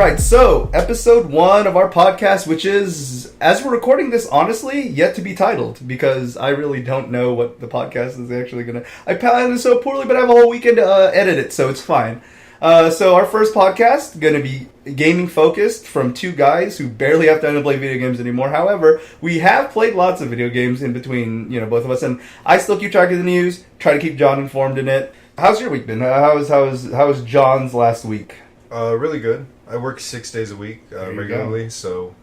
right, so episode 1 of our podcast, which is, as we're recording this, honestly, yet to be titled, because I really don't know what the podcast is actually going to... I planned it so poorly, but I have a whole weekend to edit it, so it's fine. So our first podcast, going to be gaming focused from two guys who barely have time to play video games anymore. However, we have played lots of video games in between, both of us, and I still keep track of the news, try to keep John informed in it. How's your week been? How was John's last week? Really good. I work 6 days a week regularly, so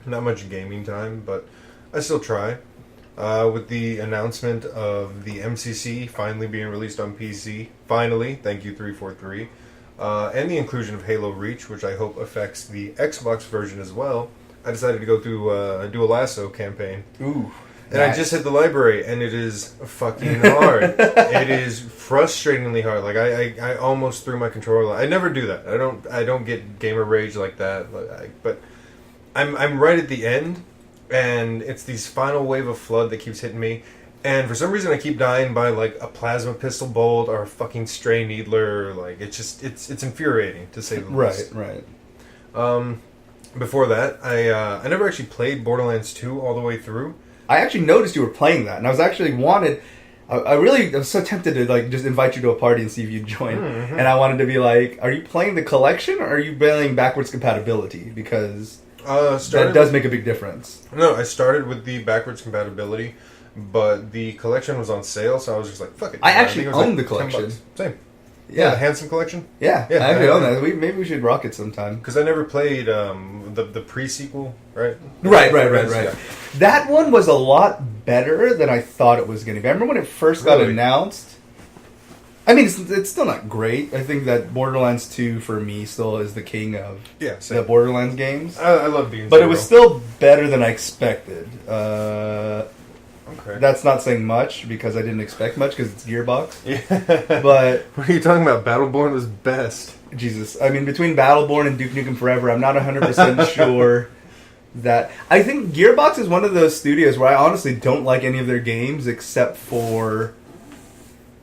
not much gaming time, but I still try. With the announcement of the MCC finally being released on PC, finally, thank you 343, and the inclusion of Halo Reach, which I hope affects the Xbox version as well, I decided to go through a Dual Lasso campaign. Ooh. And nice. I just hit the library, and it is fucking hard. It is frustratingly hard. Like I almost threw my controller. I never do that. I don't get gamer rage like that. But I'm right at the end, and it's these final wave of flood that keeps hitting me. And for some reason, I keep dying by like a plasma pistol bolt or a fucking stray needler. Like it's infuriating to say the least. Right. Before that, I never actually played Borderlands 2 all the way through. I actually noticed you were playing that, and I was actually I was so tempted to just invite you to a party and see if you'd join. Mm-hmm. And I wanted to be like, are you playing the collection or are you playing backwards compatibility? Because that does make a big difference. No, I started with the backwards compatibility, but the collection was on sale, so I was just like, fuck it. I actually own the collection. Same. Yeah, the Handsome collection? Yeah, I actually own that. Maybe we should rock it sometime. Because I never played the pre-sequel, right? Right. Yeah. That one was a lot better than I thought it was going to be. I remember when it first got announced. I mean, it's still not great. I think that Borderlands 2, for me, still is the king of the Borderlands games. I love being But it was still better than I expected. Okay. That's not saying much, because I didn't expect much, because it's Gearbox. Yeah. But what are you talking about? Battleborn was best. Jesus. I mean, between Battleborn and Duke Nukem Forever, I'm not 100% sure that... I think Gearbox is one of those studios where I honestly don't like any of their games except for...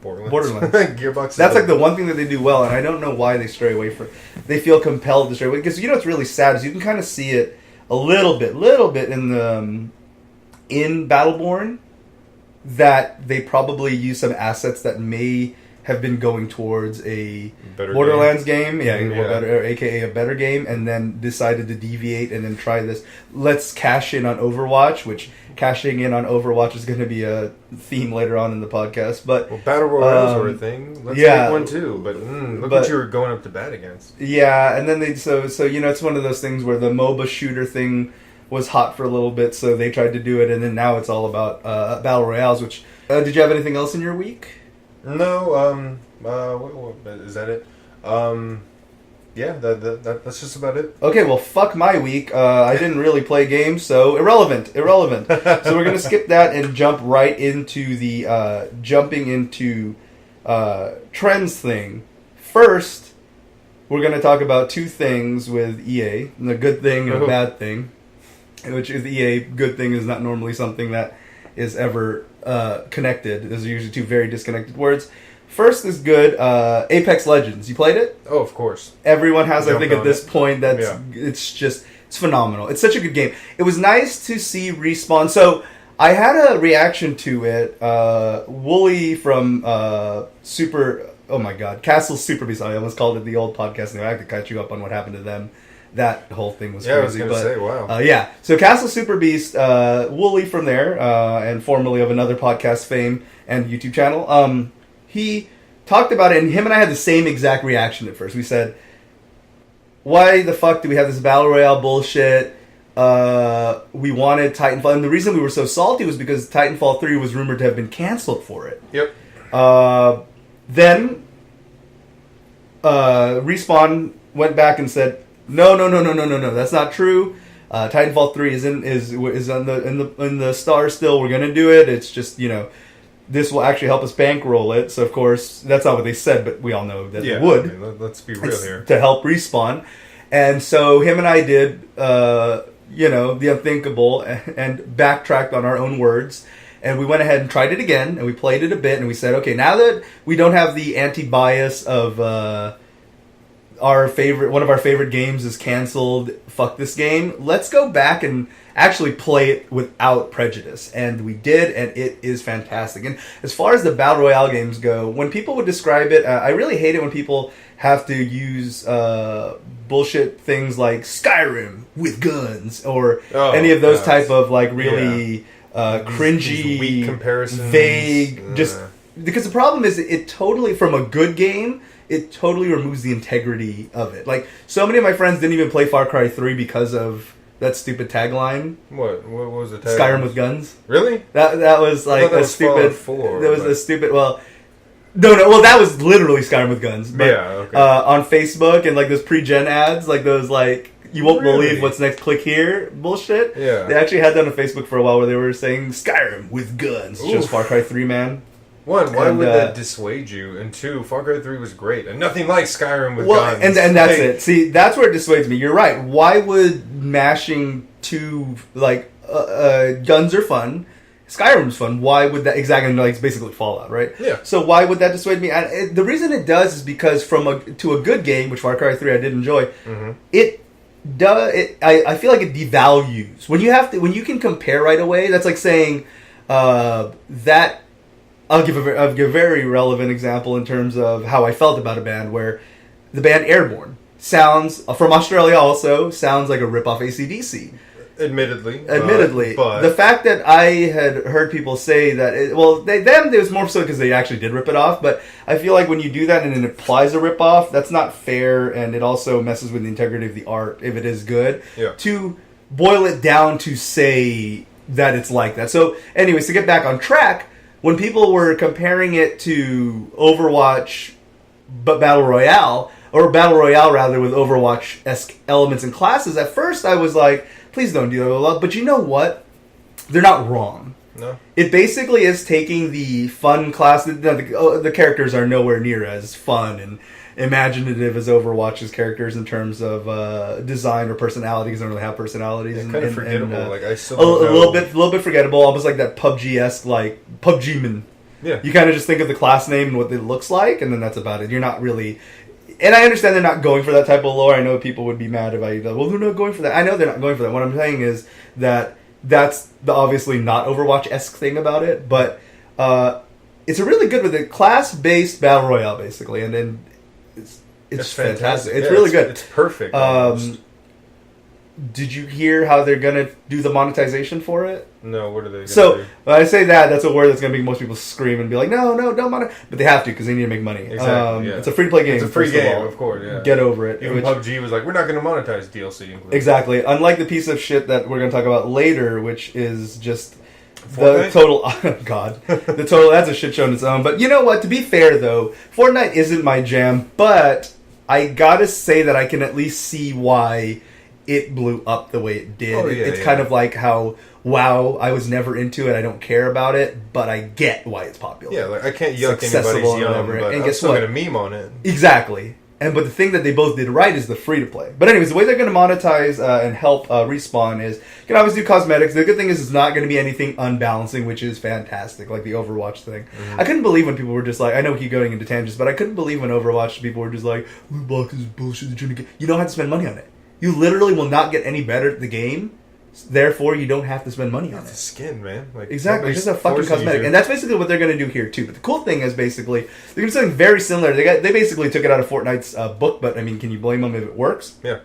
Borderlands. Gearbox. That's like the one thing that they do well, and I don't know why they stray away from... They feel compelled to stray away. Because what's really sad is you can kind of see it a little bit in the... in Battleborn, that they probably use some assets that may have been going towards a better Borderlands game. Or aka a better game, and then decided to deviate and then try this. Let's cash in on Overwatch, which cashing in on Overwatch is going to be a theme later on in the podcast. But Battle Royales are a thing. Let's make one too. But look what you were going up to bat against. Yeah, and then it's one of those things where the MOBA shooter thing was hot for a little bit, so they tried to do it, and then now it's all about Battle Royales, which... did you have anything else in your week? No, is that it? Yeah, that's just about it. Okay, well, fuck my week. I didn't really play games, so irrelevant. So we're going to skip that and jump right into the jumping into trends thing. First, we're going to talk about two things with EA, a good thing and a bad thing. Which is EA, good thing is not normally something that is ever connected. Those are usually two very disconnected words. First is good, Apex Legends. You played it? Oh, of course. Everyone has, I think, at this point. It's phenomenal. It's such a good game. It was nice to see Respawn. So, I had a reaction to it. Wooly from Castle Super Beast. I almost called it the old podcast. I have to catch you up on what happened to them. That whole thing was crazy. I was going to say, wow. So Castle Super Beast, Wooly from there, and formerly of another podcast fame and YouTube channel, he talked about it, and him and I had the same exact reaction at first. We said, why the fuck do we have this Battle Royale bullshit? We wanted Titanfall, and the reason we were so salty was because Titanfall 3 was rumored to have been canceled for it. Yep. Then Respawn went back and said, No, that's not true. Titanfall 3 is in the stars still. We're gonna do it. It's just, this will actually help us bankroll it. So of course that's not what they said, but we all know that it would. I mean, let's be real here. To help Respawn. And so him and I did the unthinkable and backtracked on our own words. And we went ahead and tried it again, and we played it a bit, and we said, okay, now that we don't have the anti-bias of one of our favorite games is canceled. Fuck this game. Let's go back and actually play it without prejudice. And we did, and it is fantastic. And as far as the Battle Royale games go, when people would describe it, I really hate it when people have to use bullshit things like Skyrim with guns or any of those type of like really cringy, weak comparisons, vague, just because the problem is it totally, from a good game, it totally removes the integrity of it. Like, so many of my friends didn't even play Far Cry 3 because of that stupid tagline. What was the tagline? Skyrim with guns. Really? That was like a stupid. That was a stupid. Well, no. Well, that was literally Skyrim with guns. But, okay. On Facebook and like those pre-gen ads, like those like you won't believe what's next. Click here. Bullshit. Yeah. They actually had that on Facebook for a while where they were saying Skyrim with guns. Oof. Just Far Cry 3, man. One, why would that dissuade you? And two, Far Cry 3 was great. And nothing like Skyrim with guns. And that's it. See, that's where it dissuades me. You're right. Why would mashing two, like, guns are fun, Skyrim's fun. Why would that, exactly, like, it's basically Fallout, right? Yeah. So why would that dissuade me? And the reason it does is because to a good game, which Far Cry 3 I did enjoy, I feel like it devalues. When you can compare right away, that's like saying, that... I'll give a very relevant example in terms of how I felt about a band where the band Airborne sounds, from Australia also, sounds like a rip-off AC/DC. Admittedly. But the fact that I had heard people say that, it was more so because they actually did rip it off, but I feel like when you do that and it implies a rip-off, that's not fair, and it also messes with the integrity of the art, if it is good, to boil it down to say that it's like that. So, anyways, to get back on track, when people were comparing it to Overwatch, but Battle Royale, or Battle Royale rather, with Overwatch-esque elements and classes, at first I was like, please don't do that. But you know what? They're not wrong. No. It basically is taking the fun class. The characters are nowhere near as fun and imaginative as Overwatch's characters in terms of design or personality, because they don't really have personalities. It's kind of forgettable. Like I still a little bit forgettable, almost like that PUBG-esque, like PUBG-man. Yeah. You kind of just think of the class name and what it looks like, and then that's about it. You're not really. And I understand they're not going for that type of lore. I know people would be mad if I well, they're not going for that. I know they're not going for that. What I'm saying is that that's the obviously not Overwatch-esque thing about it, but it's a really good with a class-based battle royale, basically, and then it's fantastic. It's really good. It's perfect. Did you hear how they're gonna do the monetization for it? No, what are they gonna do? When I say that's a word that's gonna make most people scream and be like, no, don't monetize. But they have to because they need to make money. Exactly. It's a free-to-play game. It's a free game, of course. Yeah. Get over it. Even PUBG was like, we're not going to monetize DLC. Included. Exactly. Unlike the piece of shit that we're going to talk about later, which is just Fortnite? the total. God, the total. That's a shit show on its own. But you know what? To be fair, though, Fortnite isn't my jam. But I gotta say that I can at least see why it blew up the way it did. It's kind of like how, wow, I was never into it, I don't care about it, but I get why it's popular. Yeah, like I can't yuck anybody's yum, but I'm still going to meme on it. Exactly. But the thing that they both did right is the free-to-play. But anyways, the way they're going to monetize and help Respawn is, you can obviously do cosmetics. The good thing is it's not going to be anything unbalancing, which is fantastic, like the Overwatch thing. Mm-hmm. I couldn't believe when people were just like, I know we keep going into tangents, but I couldn't believe when Overwatch people were just like, loot boxes is bullshit, you're trying to get. You don't have to spend money on it. You literally will not get any better at the game, therefore you don't have to spend money on it. It's a skin, man. Like, exactly, it's just a fucking cosmetic. And that's basically what they're going to do here, too. But the cool thing is, basically, they're going to do something very similar. They basically took it out of Fortnite's book, but, I mean, can you blame them if it works? Yeah.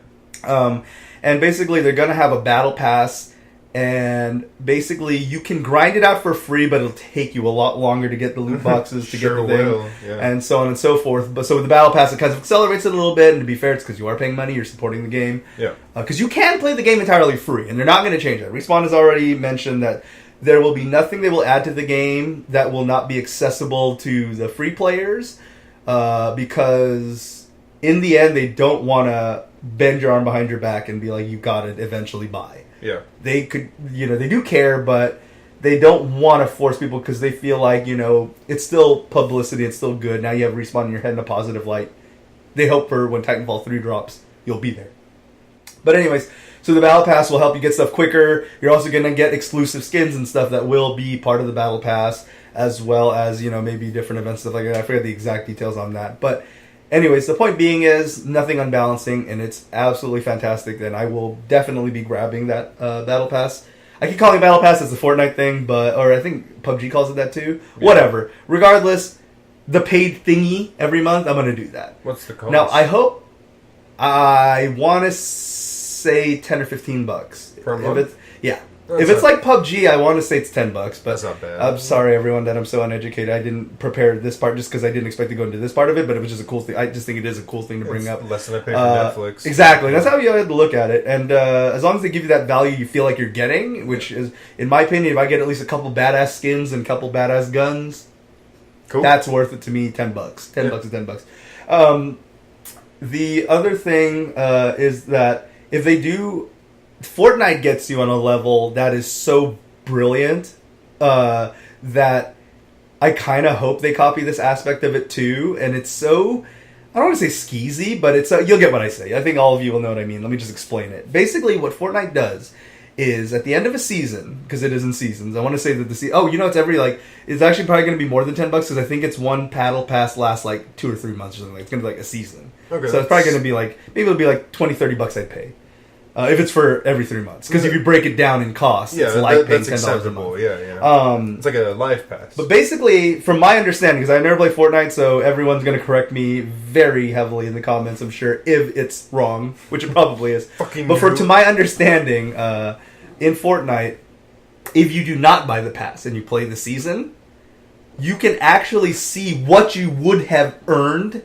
And basically, they're going to have a battle pass, and basically, you can grind it out for free, but it'll take you a lot longer to get the loot boxes, to get the thing, and so on and so forth. But so with the battle pass, it kind of accelerates it a little bit, and to be fair, it's because you are paying money, you're supporting the game. Yeah. Because you can play the game entirely free, and they're not going to change that. Respawn has already mentioned that there will be nothing they will add to the game that will not be accessible to the free players, because in the end, they don't want to bend your arm behind your back and be like, you got to eventually buy. Yeah. They could, they do care, but they don't want to force people because they feel like, it's still publicity, it's still good. Now you have Respawn in your head in a positive light. They hope for when Titanfall 3 drops, you'll be there. But anyways, so the Battle Pass will help you get stuff quicker. You're also going to get exclusive skins and stuff that will be part of the Battle Pass, as well as, maybe different events, stuff like that. I forget the exact details on that. But Anyways, the point being is nothing unbalancing, and it's absolutely fantastic. And I will definitely be grabbing that Battle Pass. I keep calling it Battle Pass, it's a Fortnite thing, or I think PUBG calls it that too. Yeah. Whatever. Regardless, the paid thingy every month, I'm going to do that. What's the cost? Now, I want to say $10 or $15 per month. Yeah. If it's like PUBG, I want to say it's $10, but that's not bad. I'm sorry, everyone, that I'm so uneducated. I didn't prepare this part just because I didn't expect to go into this part of it, but it was just a cool thing. I just think it is a cool thing to bring up. Less than I pay for Netflix. Exactly. That's how you have to look at it. And as long as they give you that value you feel like you're getting, which is, in my opinion, if I get at least a couple badass skins and a couple badass guns, cool. That's worth it to me. $10. $10 is $10. The other thing is that if they do... Fortnite gets you on a level that is so brilliant that I kind of hope they copy this aspect of it too. And it's so, I don't want to say skeezy, but it's you'll get what I say. I think all of you will know what I mean. Let me just explain it. Basically, what Fortnite does is at the end of a season, because it is in seasons, I want to say that it's actually probably going to be more than $10 because I think it's one Battle Pass lasts like 2 or 3 months or something. It's going to be like a season. Okay, so it's probably going to be like, maybe it'll be like $20-$30 I'd pay. If it's for every 3 months. Because if you break it down in cost, it's like paying $10 a month. Yeah. It's like a life pass. But basically, from my understanding, because I've never played Fortnite, so everyone's going to correct me very heavily in the comments, I'm sure, if it's wrong, which it probably is. To my understanding, in Fortnite, if you do not buy the pass and you play the season, you can actually see what you would have earned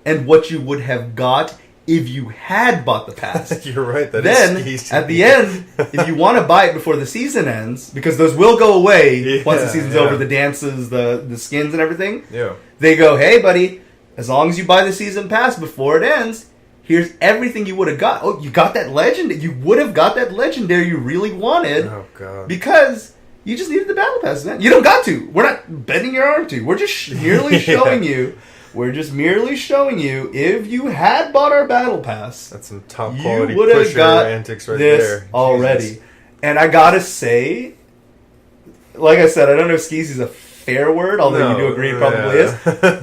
and what you would have got if you had bought the pass. You're right. At the end, if you want to buy it before the season ends, because those will go away once the season's over, the dances, the skins and everything. Yeah. They go, hey, buddy, as long as you buy the season pass before it ends, here's everything you would have got. Oh, you got that legend? You would have got that legendary you really wanted. Oh, God. Because you just needed the battle pass, man. You don't got to. We're not bending your arm to. We're just merely showing you... We're just merely showing you, if you had bought our battle pass, that's some top quality pusher antics right there already. Jesus. And I gotta say, like I said, I don't know if skeezy is a fair word, although you do agree it probably is.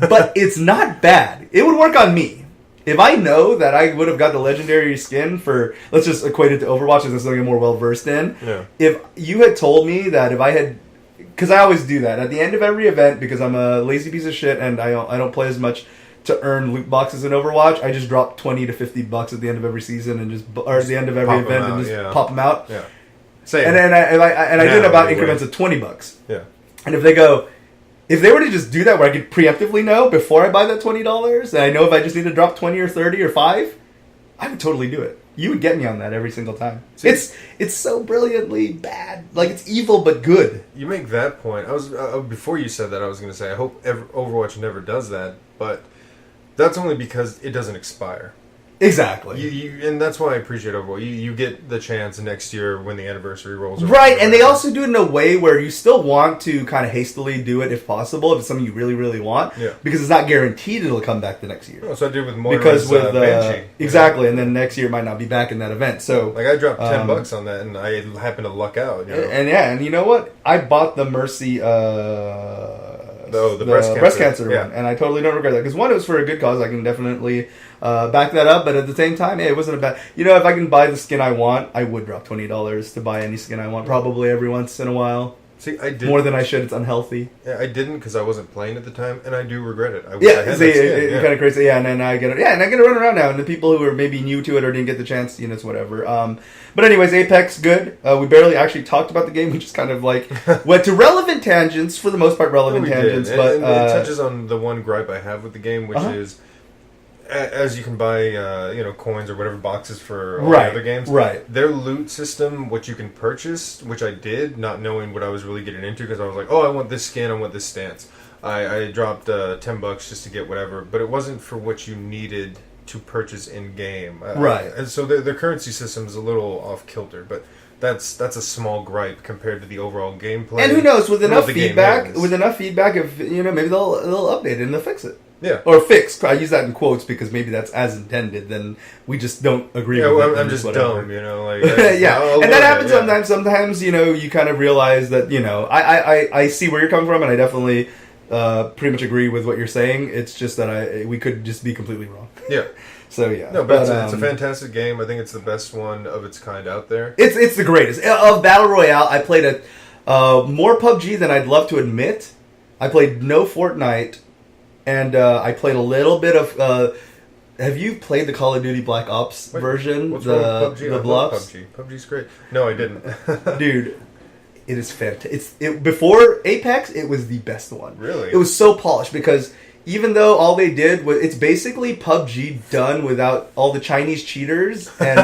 But it's not bad. It would work on me. If I know that I would have got the legendary skin for, let's just equate it to Overwatch, as something I'm more well versed in. Yeah. If you had told me that if I had... Because I always do that. At the end of every event, because I'm a lazy piece of shit and I don't play as much to earn loot boxes in Overwatch, I just drop $20 to $50 at the end of every season or at the end of every event and just pop them out. Yeah. Same. And I did about increments of $20. Yeah. And if they were to just do that where I could preemptively know before I buy that $20, and I know if I just need to drop 20 or 30 or 5, I would totally do it. You would get me on that every single time. See, it's so brilliantly bad. Like, it's evil but good. You make that point. I was before you said that, I was going to say, I hope Overwatch never does that, but that's only because it doesn't expire. Exactly. And that's why I appreciate Overwatch. You get the chance next year when the anniversary rolls around. Right, and they also do it in a way where you still want to kind of hastily do it if possible, if it's something you really, really want. Yeah. Because it's not guaranteed it'll come back the next year. Oh, so I did with Moira's Banshee. Exactly, and then next year it might not be back in that event. So, like, I dropped $10 on that, and I happened to luck out. You know? And you know what? I bought the Mercy... the breast cancer one, and I totally don't regret that, because one, it was for a good cause. I can definitely back that up, but at the same time, it wasn't a bad... if I can buy the skin I want, I would drop $20 to buy any skin I want, probably every once in a while. See, I did more than I should. It's unhealthy. Yeah, I didn't because I wasn't playing at the time, and I do regret it. I wish I had that skin. Kind of crazy. Yeah, and then I get it. Yeah, and I get to run around now. And the people who are maybe new to it or didn't get the chance, it's whatever. But anyways, Apex, good. We barely actually talked about the game. We just kind of went to relevant tangents, for the most part, tangents. But and it touches on the one gripe I have with the game, which is, as you can buy, coins or whatever boxes for all the other games. Right. Their loot system, what you can purchase, which I did, not knowing what I was really getting into, because I was like, I want this skin, I want this stance. I dropped $10 just to get whatever, but it wasn't for what you needed to purchase in game. Right. And so their currency system is a little off kilter, but that's a small gripe compared to the overall gameplay. And who knows, with enough feedback, if maybe they'll update it and they'll fix it. Yeah. Or fix. I use that in quotes because maybe that's as intended. Then we just don't agree with it. I'm just dumb, yeah. And that happens sometimes. Sometimes, you kind of realize that, I see where you're coming from, and I definitely pretty much agree with what you're saying. It's just that we could just be completely wrong. Yeah. So yeah. No, but it's a fantastic game. I think it's the best one of its kind out there. It's the greatest of Battle Royale. I played more PUBG than I'd love to admit. I played no Fortnite, and I played a little bit of. Have you played the Call of Duty Black Ops version? What's wrong with PUBG? The I Bluffs? love PUBG. PUBG's great. No, I didn't. Dude, it is fantastic. Before Apex, it was the best one. Really? It was so polished because even though all they did was, it's basically PUBG done without all the Chinese cheaters and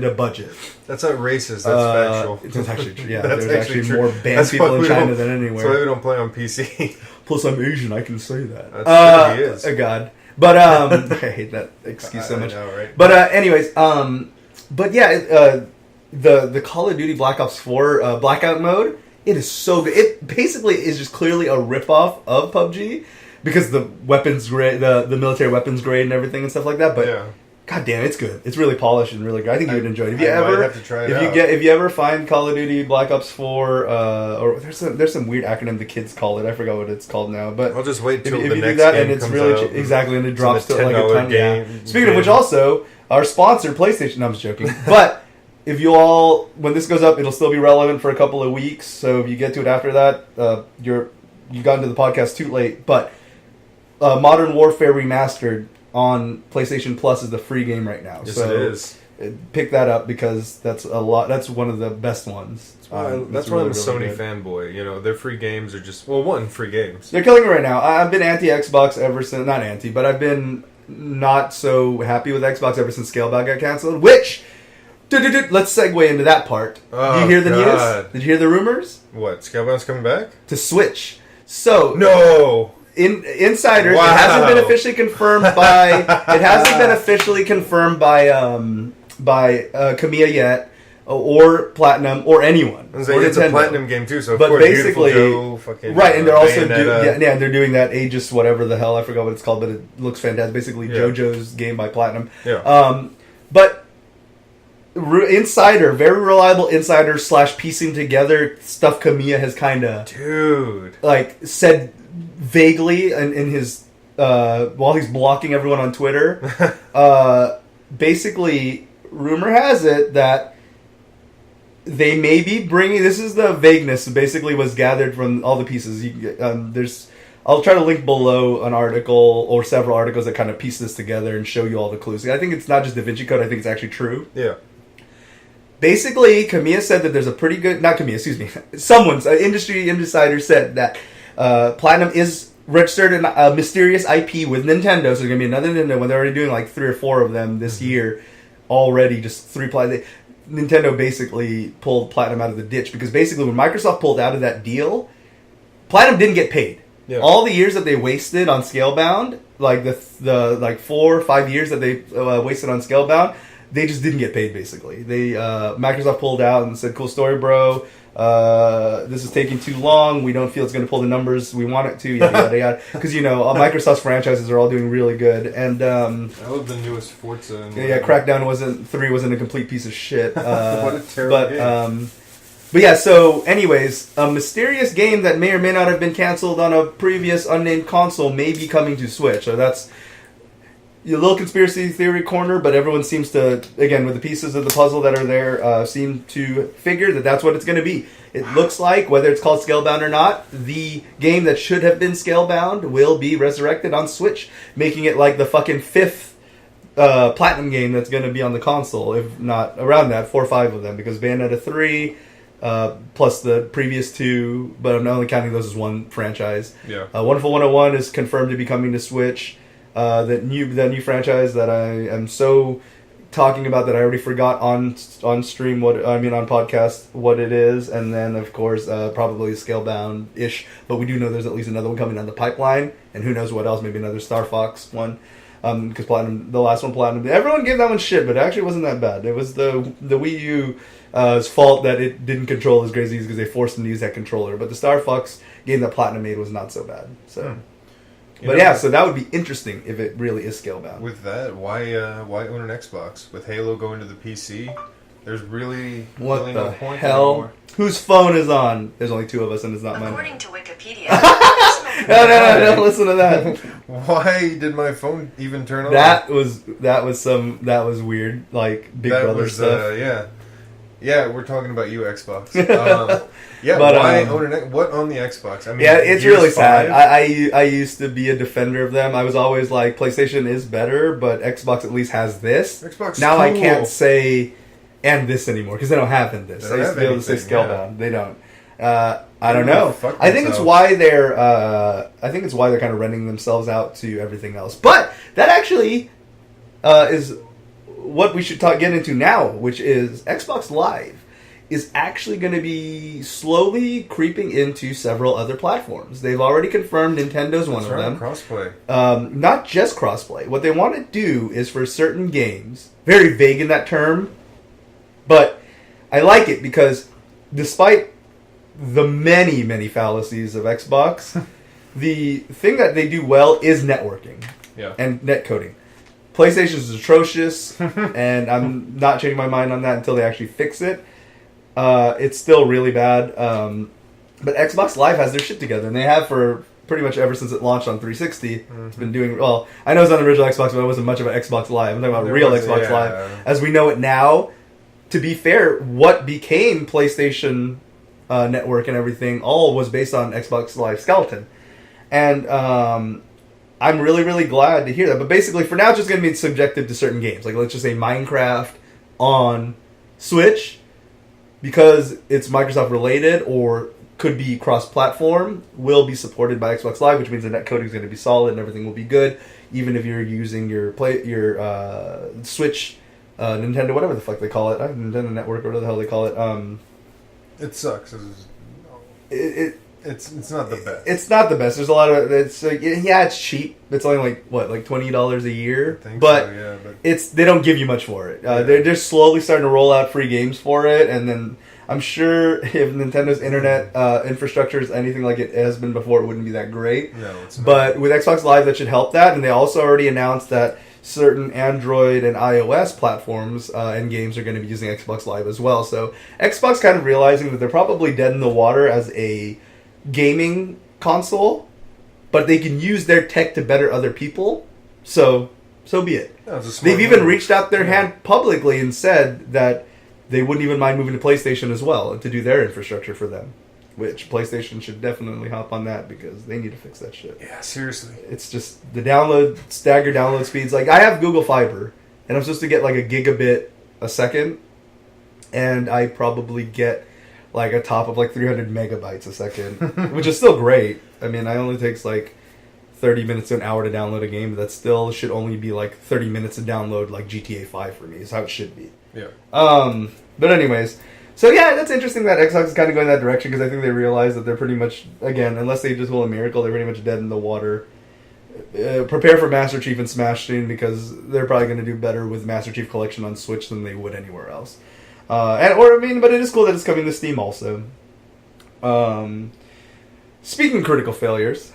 a budget. That's not racist. That's factual. It's actually true. Yeah, That's there's actually true. more banned people in China than That's anywhere. why we don't play on PC. Plus, I'm Asian. I can say that. That's true. He is. God. But I hate that excuse so much. I know, right? But anyways, but yeah, the Call of Duty Black Ops 4 Blackout mode, it is so good. It basically is just clearly a ripoff of PUBG because the weapons grade, the military weapons grade and everything and stuff like that. But God damn, it's good. It's really polished and really good. I think you would enjoy it. If you might have to try it out. If you ever find Call of Duty Black Ops 4, or there's some weird acronym the kids call it. I forgot what it's called now. But I'll just wait till if the you next do that, game and it's comes really out. exactly, and it drops to like a $10 ton. game. Yeah. Speaking of which, also our sponsor PlayStation. No, I'm just joking. But if you all, when this goes up, it'll still be relevant for a couple of weeks. So if you get to it after that, you got into the podcast too late. But Modern Warfare Remastered on PlayStation Plus is the free game right now. Yes, so it is. Pick that up because that's one of the best ones. That's why I'm a Sony fanboy. You know, their free games are just free games. They're killing it right now. I've been anti-Xbox ever since, not anti, but I've been not so happy with Xbox ever since Scalebound got canceled. Which, let's segue into that part. Oh, Did you hear the God. news? Did you hear the rumors? What? Scalebound's coming back? To Switch. So no. Insiders. Wow. It hasn't been officially confirmed by. It hasn't been officially confirmed by Kamiya yet, or Platinum, or anyone. It's a Platinum game too, so of but course, basically, Beautiful Joe, fucking right, and they're also Bayonetta. they're doing that Aegis whatever the hell, I forgot what it's called, but it looks fantastic. Basically, JoJo's game by Platinum. Yeah. But very reliable insider / piecing together stuff Kamiya has kind of said vaguely in his while he's blocking everyone on Twitter. Basically, rumor has it that they may be bringing. This is the vagueness. Basically, was gathered from all the pieces. I'll try to link below an article or several articles that kind of piece this together and show you all the clues. I think it's not just Da Vinci Code. I think it's actually true. Yeah. Basically, Kamiya said that there's a pretty good... Not Kamiya, excuse me. Someone's industry insider said that Platinum is registered a mysterious IP with Nintendo, so there's going to be another Nintendo when they're already doing like 3 or 4 of them this year already, just 3 Nintendo basically pulled Platinum out of the ditch because basically when Microsoft pulled out of that deal, Platinum didn't get paid. Yeah. All the years that they wasted on Scalebound, like the 4 or 5 years that they wasted on Scalebound, they just didn't get paid. Basically, Microsoft pulled out and said, "Cool story, bro. This is taking too long. We don't feel it's going to pull the numbers we want it to." Yada yada yada. Because Microsoft's franchises are all doing really good, and I love the newest Forza. And Crackdown 3 wasn't a complete piece of shit. What a terrible game. But yeah, so anyways, a mysterious game that may or may not have been canceled on a previous unnamed console may be coming to Switch. So that's a little conspiracy theory corner, but everyone seems to, again, with the pieces of the puzzle that are there, seem to figure that that's what it's going to be. It looks like, whether it's called Scalebound or not, the game that should have been Scalebound will be resurrected on Switch, making it like the fucking 5th Platinum game that's going to be on the console, if not around that, 4 or 5 of them, because Bayonetta 3... plus the previous 2, but I'm only counting those as one franchise. Yeah. Wonderful 101 is confirmed to be coming to Switch. That new franchise that I am so talking about that I already forgot on stream on podcast what it is, and then of course probably Scalebound-ish, but we do know there's at least another one coming down the pipeline, and who knows what else, maybe another Star Fox one. Because Platinum, the last one, Platinum, everyone gave that one shit, but it actually wasn't that bad. It was the Wii U's fault that it didn't control as crazy because they forced them to use that controller. But the Star Fox game that Platinum made was not so bad. So, so that would be interesting if it really is Scalebound. With that, why own an Xbox with Halo going to the PC? There's really no point hell? anymore. Whose phone is on? There's only 2 of us, and it's not mine. According to Wikipedia, the maximum No, don't listen to that. Why did my phone even turn on? That was weird, like Big Brother stuff. Yeah, we're talking about you, Xbox. But, why own what on the Xbox? I mean, yeah, it's Gears really 5? sad. I used to be a defender of them. I was always like, PlayStation is better, but Xbox at least has this. Xbox now cool. I can't say and this anymore because they don't have in this. I used to be able to say Scalebound. They don't. I don't know. I think it's why they're. I think it's why they're kind of renting themselves out to everything else. But that actually is what we should get into now, which is Xbox Live is actually going to be slowly creeping into several other platforms. They've already confirmed Nintendo's one of them. Crossplay. Not just crossplay. What they want to do is for certain games, very vague in that term, but I like it because despite the many, many fallacies of Xbox, the thing that they do well is networking and netcoding. PlayStation is atrocious, and I'm not changing my mind on that until they actually fix it. It's still really bad, but Xbox Live has their shit together, and they have for pretty much ever since it launched on 360. It's been doing well. I know it's on the original Xbox, but it wasn't much of an Xbox Live. I'm talking about real Xbox Live as we know it now. To be fair, what became PlayStation Network and everything all was based on Xbox Live skeleton, and I'm really, really glad to hear that. But basically, for now, it's just going to be subjective to certain games. Like, let's just say Minecraft on Switch, because it's Microsoft related or could be cross-platform, will be supported by Xbox Live, which means the netcoding is going to be solid and everything will be good, even if you're using your Switch, Nintendo, whatever the fuck they call it, Nintendo Network, or whatever the hell they call it. It sucks. It's not the best. It's not the best. There's a lot of it's cheap. It's only like $20 a year. I think but so, but it's they don't give you much for it. They're just slowly starting to roll out free games for it, and then I'm sure if Nintendo's internet infrastructure is anything like it has been before, it wouldn't be that great. No, it's not. But with Xbox Live, that should help that, and they also already announced that certain Android and iOS platforms and games are going to be using Xbox Live as well. So Xbox kind of realizing that they're probably dead in the water as a gaming console, but they can use their tech to better other people. So be it. They've even reached out their hand publicly and said that they wouldn't even mind moving to PlayStation as well to do their infrastructure for them. Which PlayStation should definitely hop on that because they need to fix that shit. Yeah, seriously. It's just the staggered download speeds. Like, I have Google Fiber, and I'm supposed to get like a gigabit a second, and I probably get like a top of like 300 megabytes a second, which is still great. I mean, it only takes like 30 minutes to an hour to download a game, but that still should only be like 30 minutes to download like GTA 5 for me, is how it should be. Yeah. But anyways, so yeah, that's interesting that Xbox is kind of going that direction because I think they realize that they're pretty much, again, unless they just will a miracle, they're pretty much dead in the water. Prepare for Master Chief and Smash soon because they're probably going to do better with Master Chief Collection on Switch than they would anywhere else. But it is cool that it's coming to Steam also. Speaking of critical failures.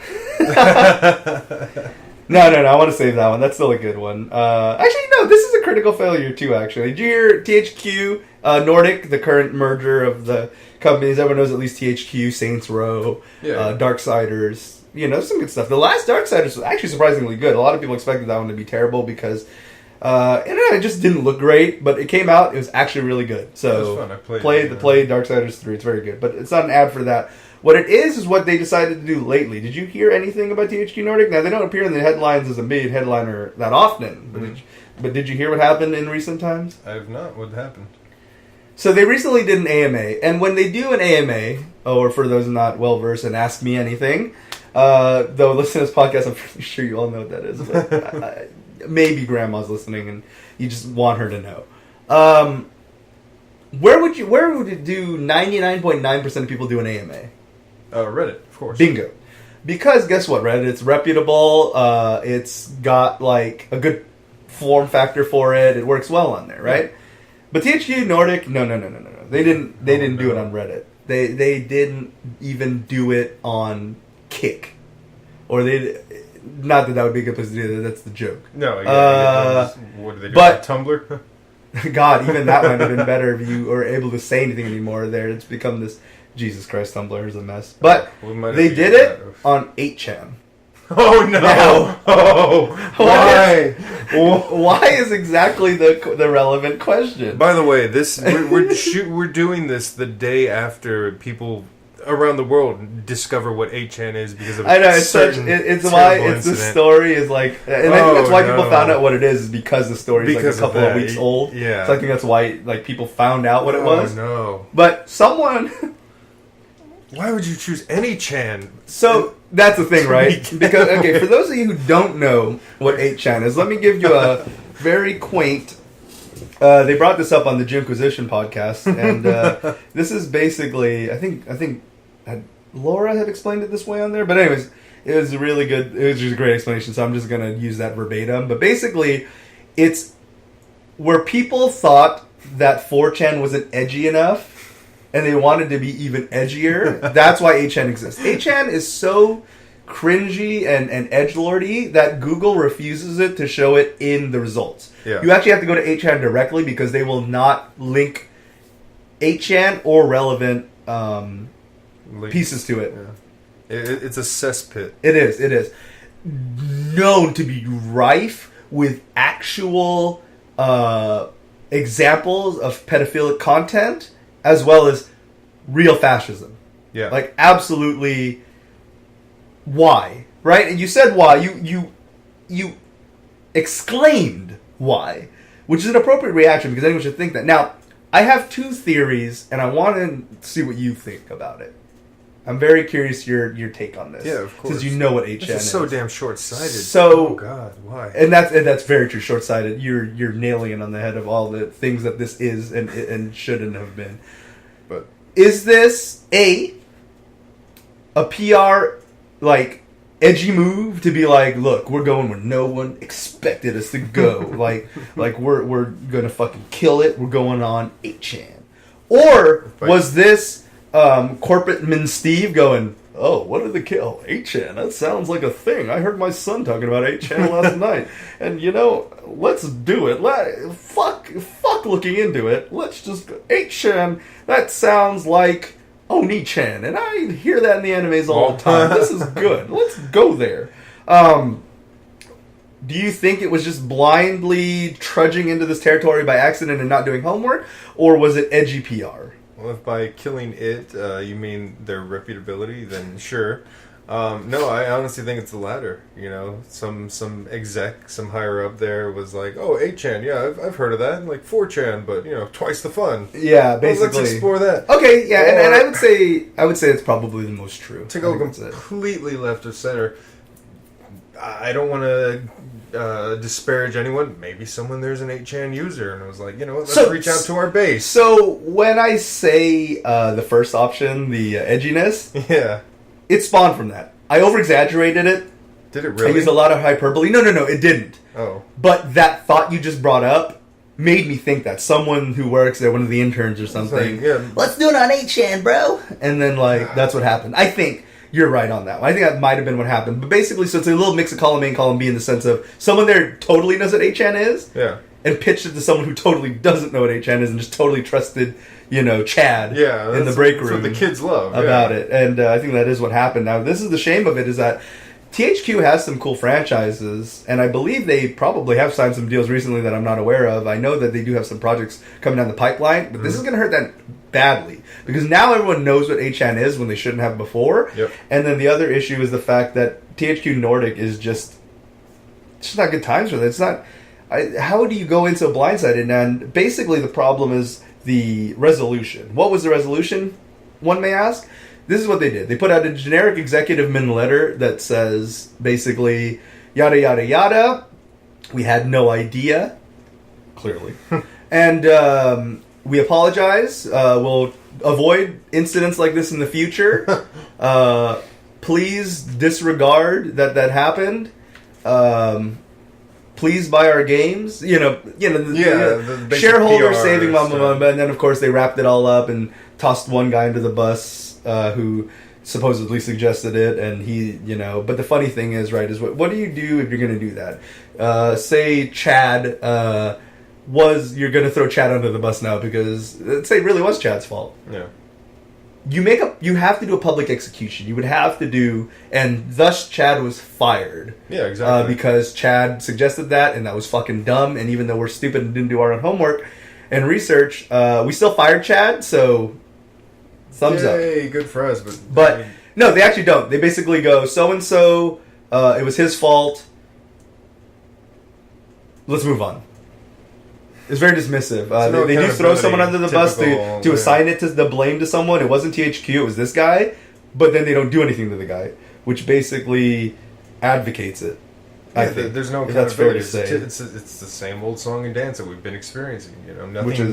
No, I want to save that one. That's still a good one. Actually, no, this is a critical failure too, actually. Did you hear THQ Nordic, the current merger of the companies? Everyone knows at least THQ, Saints Row, Darksiders. You know, some good stuff. The last Darksiders was actually surprisingly good. A lot of people expected that one to be terrible because it just didn't look great, but it came out. It was actually really good. So it was fun. I played Darksiders 3. It's very good, but it's not an ad for that. What it is what they decided to do lately. Did you hear anything about THQ Nordic? Now, they don't appear in the headlines as a big headliner that often, but did you hear what happened in recent times? I have not. What happened? So they recently did an AMA, and when they do an AMA, or for those not well-versed and Ask Me Anything, though listen to this podcast, I'm pretty sure you all know what that is, but maybe grandma's listening and you just want her to know. Where would it do 99.9% of people do an AMA? Reddit, of course. Bingo. Because guess what, Reddit? It's reputable. It's got like a good form factor for it. It works well on there, right? Yeah. But THQ Nordic, no. They didn't do it on Reddit. They didn't even do it on Kick, or not that would be a good place to do that. That's the joke. No. What do they do? But Tumblr. God, even that might have been better if you were able to say anything anymore. There, it's become this Jesus Christ, Tumblr is a mess. But have they to did use it that. on 8chan. Oh no! Now- Why? Why is exactly the relevant question? By the way, we're doing this the day after people around the world discover what 8chan is because of I know it's why it's the story is like, and I think that's why people found out what it is because the story is like a couple of weeks old. Yeah, so I think that's why like people found out what it was. Oh no! But someone. Why would you choose any Chan? So that's the thing, right? Because okay, for those of you who don't know what 8chan is, let me give you a very quaint. They brought this up on the Jimquisition podcast, and this is basically, I think Laura had explained it this way on there. But anyways, it was a really good. It was just a great explanation. So I'm just gonna use that verbatim. But basically, it's where people thought that 4chan wasn't edgy enough. And they wanted to be even edgier. That's why 8chan exists. 8chan is so cringy and edgelordy that Google refuses it to show it in the results. Yeah. You actually have to go to 8chan directly because they will not link 8chan or relevant pieces to it. Yeah. It's a cesspit. It is. Known to be rife with actual examples of pedophilic content as well as real fascism. Yeah. Like, absolutely, why? Right? And you said why. You exclaimed why. Which is an appropriate reaction because anyone should think that. Now, I have two theories, and I want to see what you think about it. I'm very curious your take on this. Yeah, of course. Since you know what 8chan is. This is so damn short-sighted. So, oh, God, why? And that's very true, short-sighted. You're nailing it on the head of all the things that this is and shouldn't have been. But is this a PR like edgy move to be like, look, we're going where no one expected us to go, like we're gonna fucking kill it. We're going on 8chan, or was this corporate man Steve going, oh, what did they kill? 8chan? That sounds like a thing. I heard my son talking about 8chan last night, and let's do it. Fuck looking into it. Let's just 8chan. That sounds like Oni-chan, and I hear that in the animes all the time. This is good. Let's go there. Do you think it was just blindly trudging into this territory by accident and not doing homework, or was it edgy PR? Well, if by killing it you mean their reputability, then sure. No, I honestly think it's the latter. Some exec, some higher up there was like, "Oh, 8chan, yeah, I've heard of that." Like 4chan, but twice the fun. Yeah, basically. Well, let's explore that. Okay, yeah, and I would say it's probably the most true. To go completely left of center, I don't want to disparage anyone. Maybe someone there's an 8chan user, and I was like, you know what? Let's reach out to our base. So when I say the first option, the edginess, yeah. It spawned from that. I over-exaggerated it. Did it really? I used a lot of hyperbole. No, it didn't. Oh. But that thought you just brought up made me think that someone who works there, one of the interns or something, let's do it on 8chan, bro. And then, that's what happened. I think you're right on that one. I think that might have been what happened. But basically, so it's a little mix of column A and column B in the sense of someone there totally knows what 8chan is. Yeah. And pitched it to someone who totally doesn't know what 8chan is and just totally trusted, Chad in the break room. That's what the kids love. About it. And I think that is what happened. Now, this is the shame of it is that THQ has some cool franchises, and I believe they probably have signed some deals recently that I'm not aware of. I know that they do have some projects coming down the pipeline, but this is going to hurt that badly. Because now everyone knows what 8chan is when they shouldn't have before. Yep. And then the other issue is the fact that THQ Nordic is just not good times for that. It's not... how do you go in so blindsided? And basically the problem is the resolution. What was the resolution, one may ask? This is what they did. They put out a generic executive min letter that says, basically, yada, yada, yada. We had no idea, clearly. And we apologize. We'll avoid incidents like this in the future. Please disregard that happened. Please buy our games. The shareholders saving mama, and then of course they wrapped it all up and tossed one guy into the bus who supposedly suggested it, and he, But the funny thing is, right, is what do you do if you're going to do that? Say Chad you're going to throw Chad under the bus now because say it really was Chad's fault. Yeah. you have to do a public execution. You would have to do, and thus Chad was fired. Yeah, exactly. Because Chad suggested that, and that was fucking dumb. And even though we're stupid and didn't do our own homework and research, we still fired Chad. So thumbs up. Yay, good for us. But no, they actually don't. They basically go, so and so, it was his fault. Let's move on. It's very dismissive. They do throw someone under the bus to assign it to the blame to someone. It wasn't THQ, it was this guy. But then they don't do anything to the guy, which basically advocates it. I think there's no that's fair to say. It's the same old song and dance that we've been experiencing.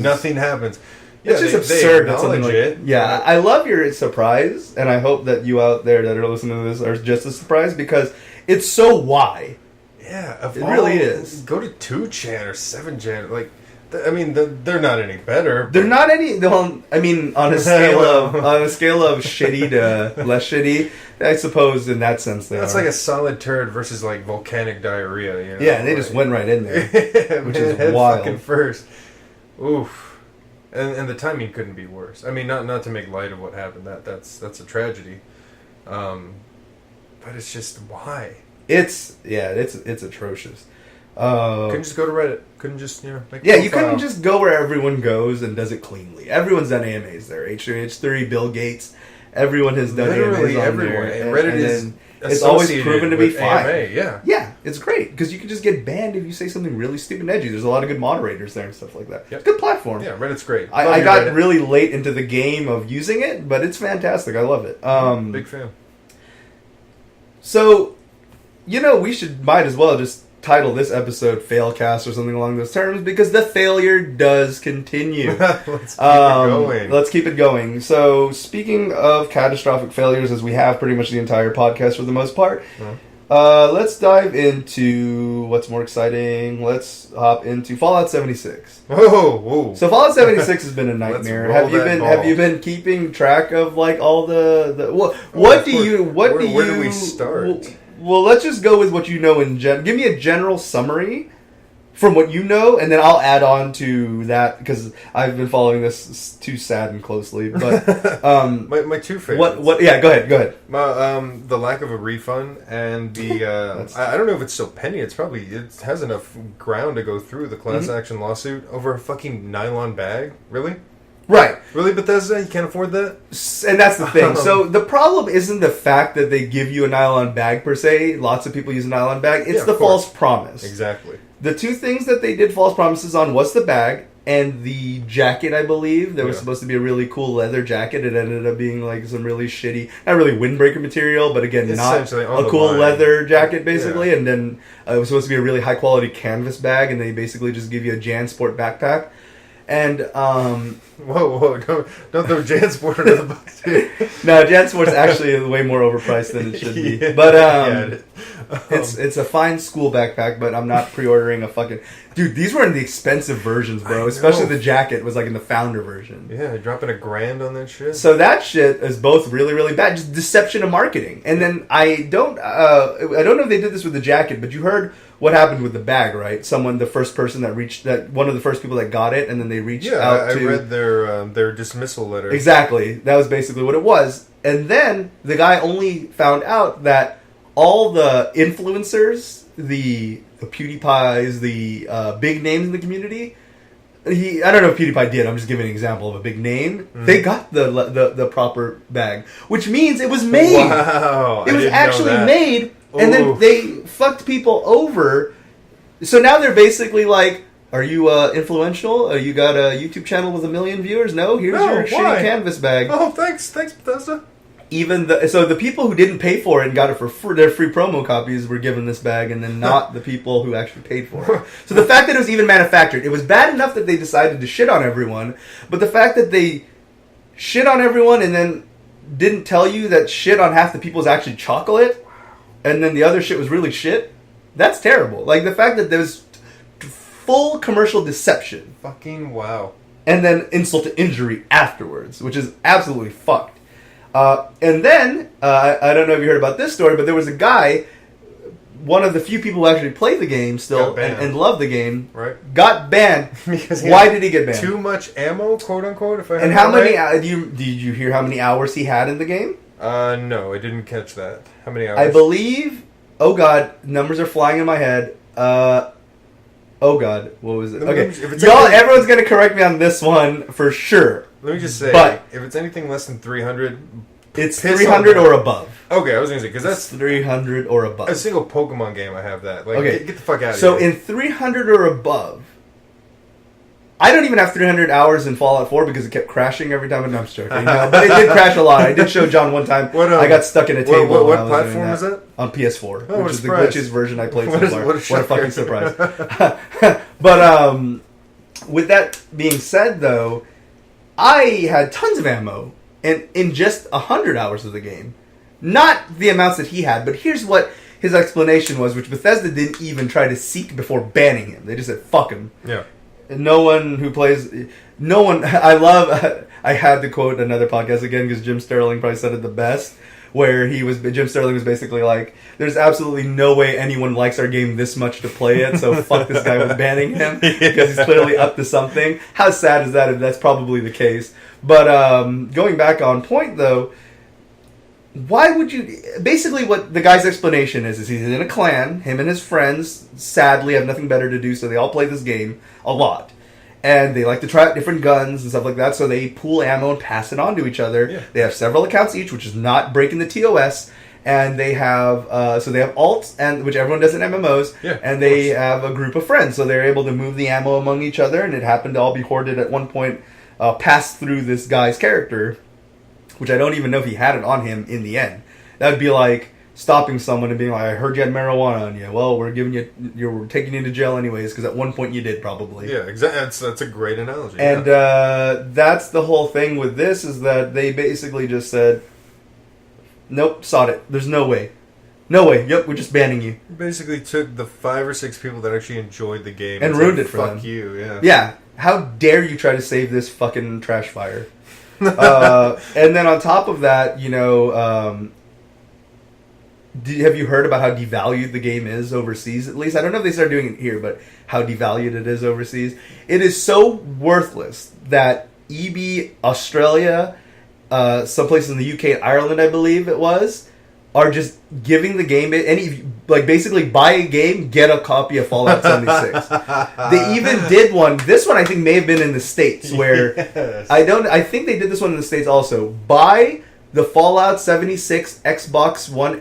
Nothing happens. Yeah, it's just absurd that something like it. Yeah, I love your surprise, and I hope that you out there that are listening to this are just as surprised because it's so why. Yeah, it really is. Go to 2chan or 7chan. Like, I mean, they're not any better. They're not any. Well, I mean, on a scale of shitty to less shitty, I suppose in that sense that's like a solid turd versus like volcanic diarrhea. You know? Yeah, and they just went right in there, which is wild. Fucking first, oof, and the timing couldn't be worse. I mean, not to make light of what happened. That's a tragedy, but it's just why. It's atrocious. Couldn't just go to Reddit. Couldn't just make you couldn't just go where everyone goes and does it cleanly. Everyone's done AMAs there. H3, Bill Gates, everyone has done literally AMAs everyone. And Reddit is it's always proven to be fine. AMA, yeah, it's great because you can just get banned if you say something really stupid and edgy. There's a lot of good moderators there and stuff like that. Yep. Good platform. Yeah, Reddit's great. I got Reddit really late into the game of using it, but it's fantastic. I love it. Big fan. So, might as well just title this episode Failcast or something along those terms because the failure does continue. Let's keep it going. So, speaking of catastrophic failures, as we have pretty much the entire podcast for the most part, let's dive into what's more exciting. Let's hop into Fallout 76. Whoa. So Fallout 76 has been a nightmare. Have you been keeping track of like all the where do we start? Well, let's just go with what you know in general. Give me a general summary from what you know, and then I'll add on to that because I've been following this too sad and closely. But my two favorites. What? Yeah, go ahead. The lack of a refund and the I don't know if it's still pending. It has enough ground to go through the class action lawsuit over a fucking nylon bag. Really? Right. Really, Bethesda? You can't afford that? And that's the thing. So the problem isn't the fact that they give you a nylon bag per se. Lots of people use a nylon bag. It's the false promise. Exactly. The two things that they did false promises on was the bag and the jacket, I believe. There was supposed to be a really cool leather jacket. It ended up being like some really shitty, not really windbreaker material, but again, not a cool leather jacket, basically. Yeah. And then it was supposed to be a really high quality canvas bag, and they basically just give you a JanSport backpack. And whoa! Don't throw JanSport under the bus. No, JanSport's actually way more overpriced than it should be. But it's a fine school backpack. But I'm not pre-ordering a fucking dude. These were in the expensive versions, bro. Especially the jacket was like in the founder version. Yeah, dropping $1,000 on that shit. So that shit is both really, really bad. Just deception of marketing. And then I don't know if they did this with the jacket, but you heard what happened with the bag, right? One of the first people that got it, and then they reached out to... I read their dismissal letter. Exactly. That was basically what it was. And then the guy only found out that all the influencers, the PewDiePies, the big names in the community... I don't know if PewDiePie did. I'm just giving an example of a big name. Mm. They got the proper bag, which means it was made. Wow, it was actually made, and then they fucked people over. So now they're basically like, "Are you influential? You got a YouTube channel with 1 million viewers? No, here's your shitty canvas bag." Oh, thanks, Bethesda. So the people who didn't pay for it and got it for their free promo copies were given this bag, and then not the people who actually paid for it. So the fact that it was even manufactured, it was bad enough that they decided to shit on everyone, but the fact that they shit on everyone and then didn't tell you that shit on half the people is actually chocolate, and then the other shit was really shit, that's terrible. Like the fact that there's full commercial deception. Fucking wow. And then insult to injury afterwards, which is absolutely fucked. And then, I don't know if you heard about this story, but there was a guy one of the few people who actually play the game still and love the game, right? Got banned. Because why did he get banned? Too much ammo, quote unquote. If I and how many? Did you hear how many hours he had in the game? No, I didn't catch that. How many hours? I believe. Oh God, numbers are flying in my head. Oh God, what was it? Okay, y'all, everyone's gonna correct me on this one for sure. Let me just say, but if it's anything less than 300, it's 300 or above. Okay, I was gonna say because that's 300 or above. A single Pokemon game, I have that. Like, okay, get the fuck out of here. So in 300 or above, I don't even have 300 hours in Fallout 4 because it kept crashing every time. And I'm joking, but it did crash a lot. I did show John one time. I got stuck in a table. What platform is that? On PS4, oh, which is the glitchiest version I played so far. What a fucking surprise! But with that being said, though, I had tons of ammo, and in just 100 hours of the game, not the amounts that he had. But here's what his explanation was, which Bethesda didn't even try to seek before banning him. They just said, "Fuck him." Yeah. No one who plays... No one... I had to quote another podcast again because Jim Sterling probably said it the best, where Jim Sterling was basically like, there's absolutely no way anyone likes our game this much to play it, so fuck this guy with banning him, because he's clearly up to something. How sad is that if that's probably the case? But going back on point, though, why would you... Basically what the guy's explanation is he's in a clan, him and his friends sadly have nothing better to do, so they all play this game a lot. And they like to try out different guns and stuff like that, so they pool ammo and pass it on to each other. Yeah. They have several accounts each, which is not breaking the TOS. And they have so they have alts, and which everyone does in MMOs. Yeah, and they have a group of friends, so they're able to move the ammo among each other. And it happened to all be hoarded at one point, passed through this guy's character, which I don't even know if he had it on him in the end. That would be like stopping someone and being like, I heard you had marijuana on you. Well, we're taking you to jail anyways, because at one point you did probably. Yeah, exactly. That's a great analogy. And that's the whole thing with this, is that they basically just said, nope, sod it. There's no way. No way. Yep, we're just banning you. Basically took the 5 or 6 people that actually enjoyed the game and ruined it for them. Fuck you, yeah. Yeah. How dare you try to save this fucking trash fire? And then on top of that, have you heard about how devalued the game is overseas? At least, I don't know if they started doing it here, but how devalued it is overseas. It is so worthless that EB Australia, some places in the UK and Ireland, I believe it was, are just giving the game basically buy a game, get a copy of Fallout 76. They even did one. This one I think may have been in the States, where yes. I think they did this one in the States also. Buy the Fallout 76 Xbox One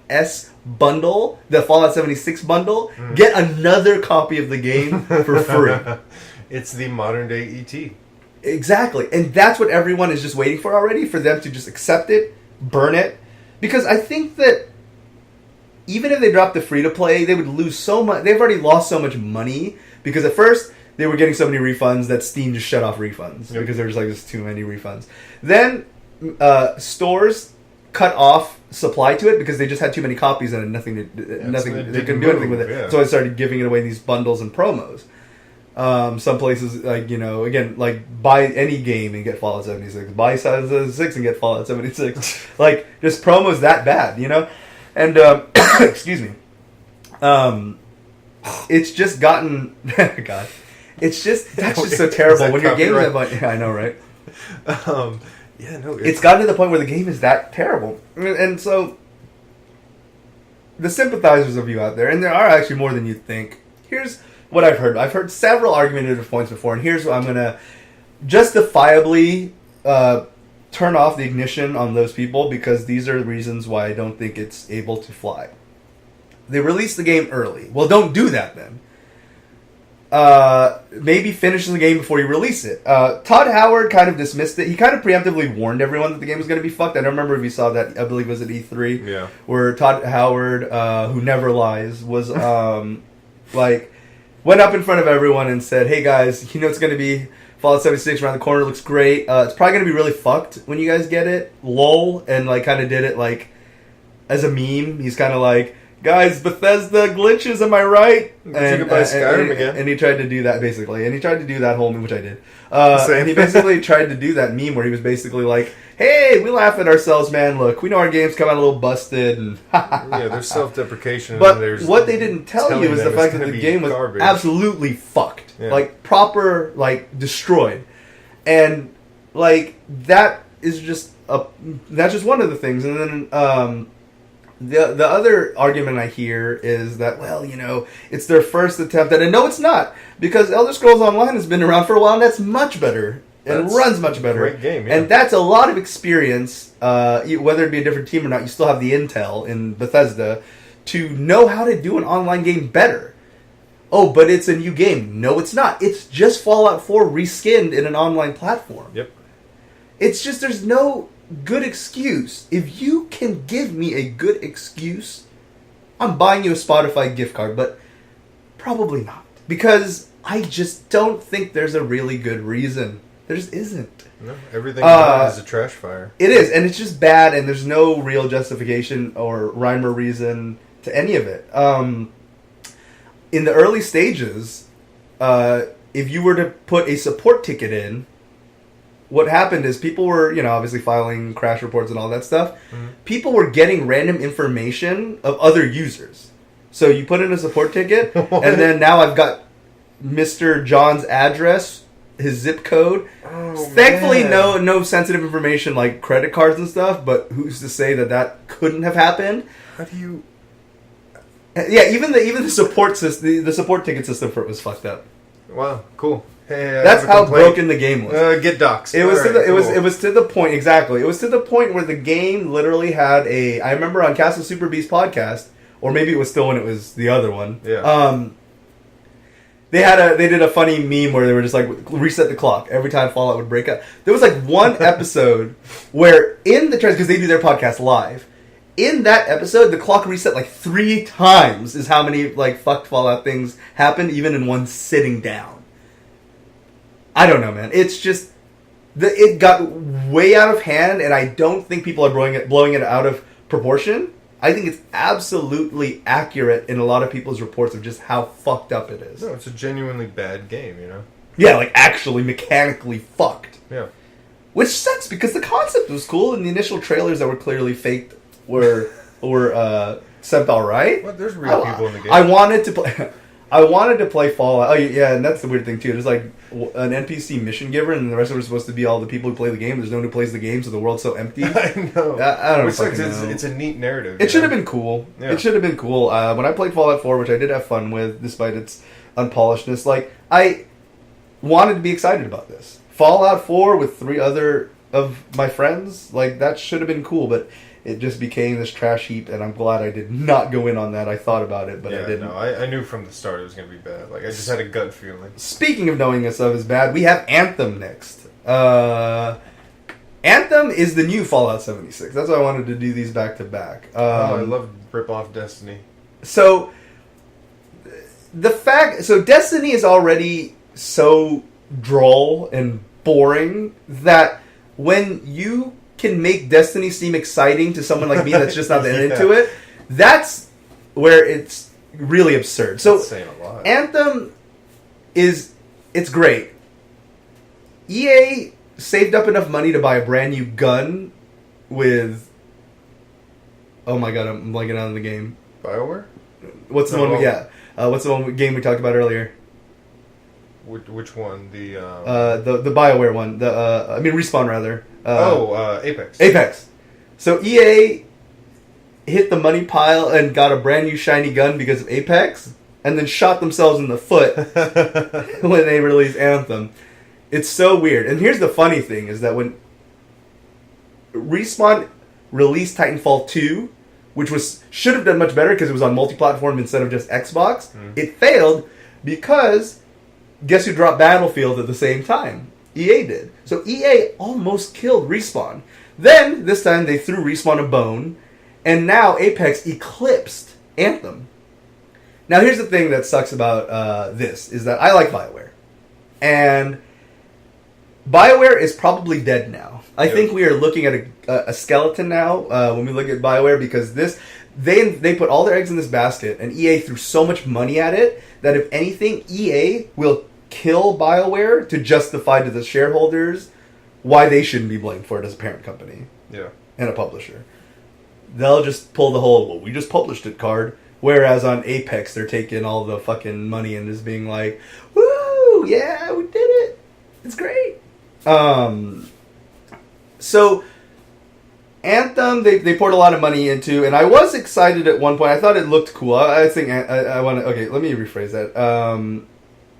S bundle, the Fallout 76 bundle, get another copy of the game for free. It's the modern day ET. Exactly. And that's what everyone is just waiting for already, for them to just accept it, burn it. Because I think that even if they dropped the free-to-play, they would lose so much. They've already lost so much money, because at first they were getting so many refunds that Steam just shut off refunds, because there's just too many refunds. Then stores cut off supply to it because they just had too many copies and nothing. They couldn't do anything with it. Yeah. So I started giving it away in these bundles and promos. Some places, buy any game and get Fallout 76. Buy Fallout 76 and get Fallout 76. Just promos that bad, And, excuse me. It's just gotten... God. That's just so terrible. When your game is that much... Yeah, I know, right? It's gotten to the point where the game is that terrible. And so, the sympathizers of you out there, and there are actually more than you'd think, here's what I've heard. I've heard several argumentative points before, and here's what I'm going to justifiably turn off the ignition on those people, because these are the reasons why I don't think it's able to fly. They released the game early. Well, don't do that then. Maybe finish the game before you release it. Todd Howard kind of dismissed it. He kind of preemptively warned everyone that the game was going to be fucked. I don't remember if you saw that. I believe it was at E3. Yeah. Where Todd Howard, who never lies, was went up in front of everyone and said, "Hey guys, it's going to be Fallout 76 around the corner. It looks great. It's probably going to be really fucked when you guys get it. Lol." And kind of did it as a meme. He's kind of like, guys, Bethesda glitches, am I right? You can buy Skyrim again. And he tried to do that, basically. And he tried to do that whole meme, which I did. Same. And he basically tried to do that meme where he was basically like, hey, we laugh at ourselves, man. Look, we know our games come out a little busted. And yeah, there's self-deprecation. But and there's what they didn't tell you is the fact that the game was absolutely fucked. Yeah. Like, proper, like, destroyed. And, like, that is just that's just one of the things. And then, the other argument I hear is that, well, you know, it's their first attempt at it. No, it's not. Because Elder Scrolls Online has been around for a while, and that's much better. And runs much better. Great game, yeah. And that's a lot of experience, whether it be a different team or not, you still have the intel in Bethesda to know how to do an online game better. Oh, but it's a new game. No, it's not. It's just Fallout 4 reskinned in an online platform. Yep. It's just, there's no good excuse. If you can give me a good excuse, I'm buying you a Spotify gift card, but probably not. Because I just don't think there's a really good reason. There just isn't. No, everything is a trash fire. It is, and it's just bad, and there's no real justification or rhyme or reason to any of it. In the early stages, if you were to put a support ticket in, what happened is people were, you know, obviously filing crash reports and all that stuff. Mm-hmm. People were getting random information of other users. So you put in a support ticket, and then now I've got Mr. John's address, his zip code. Oh, Thankfully, man. no sensitive information like credit cards and stuff. But who's to say that couldn't have happened? How do you? Yeah, even the support system, the support ticket system for it was fucked up. Wow, cool. Hey, that's how broken the game was. Get doxxed. It was it was to the point, exactly. It was to the point where the game literally had I remember on Castle Super Beast podcast, or maybe it was still when it was the other one. Yeah. They did a funny meme where they were just like, reset the clock every time Fallout would break up. There was like one episode where in the because they do their podcast live. In that episode, the clock reset like 3 times is how many like fucked Fallout things happened, even in one sitting down. I don't know, man. It's just it got way out of hand, and I don't think people are blowing it out of proportion. I think it's absolutely accurate in a lot of people's reports of just how fucked up it is. No, it's a genuinely bad game, you know? Yeah, like actually mechanically fucked. Yeah. Which sucks because the concept was cool, and the initial trailers that were clearly faked were sent all right. Well, there's real people in the game. I wanted to play Fallout. Oh yeah, and that's the weird thing too. There's like an NPC mission giver, and the rest of it are supposed to be all the people who play the game. There's no one who plays the game, so the world's so empty. I know. I don't know. It's a neat narrative. It should have been cool. Yeah. It should have been cool. When I played Fallout 4, which I did have fun with, despite its unpolishedness, like I wanted to be excited about this. Fallout 4 with 3 other of my friends, like that should have been cool, but it just became this trash heap, and I'm glad I did not go in on that. I thought about it, but I didn't. No, I knew from the start it was going to be bad. Like, I just had a gut feeling. Speaking of knowing stuff is bad, we have Anthem next. Anthem is the new Fallout 76. That's why I wanted to do these back to back. I love rip-off Destiny. So, Destiny is already so droll and boring that when you can make Destiny seem exciting to someone like me that's just not that into it, that's where it's really absurd. So that's saying a lot. Anthem it's great. EA saved up enough money to buy a brand new gun with oh my god, I'm blanking out on the game. BioWare? What's the one what's the one game we talked about earlier? Which one? The BioWare one. Respawn rather. Apex. Apex. So EA hit the money pile and got a brand new shiny gun because of Apex, and then shot themselves in the foot when they released Anthem. It's so weird. And here's the funny thing, is that when Respawn released Titanfall 2, which should have done much better because it was on multi-platform instead of just Xbox, it failed because guess who dropped Battlefield at the same time? EA did. So EA almost killed Respawn. Then, this time, they threw Respawn a bone, and now Apex eclipsed Anthem. Now, here's the thing that sucks about this, is that I like BioWare. And BioWare is probably dead now. I think we are looking at a skeleton now when we look at BioWare, because they put all their eggs in this basket, and EA threw so much money at it that if anything, EA will kill BioWare to justify to the shareholders why they shouldn't be blamed for it as a parent company. Yeah. And a publisher. They'll just pull the whole, well, we just published it card. Whereas on Apex, they're taking all the fucking money and just being like, woo, yeah, we did it. It's great. So, Anthem, they poured a lot of money into, and I was excited at one point. I thought it looked cool. I think I want to, okay, let me rephrase that.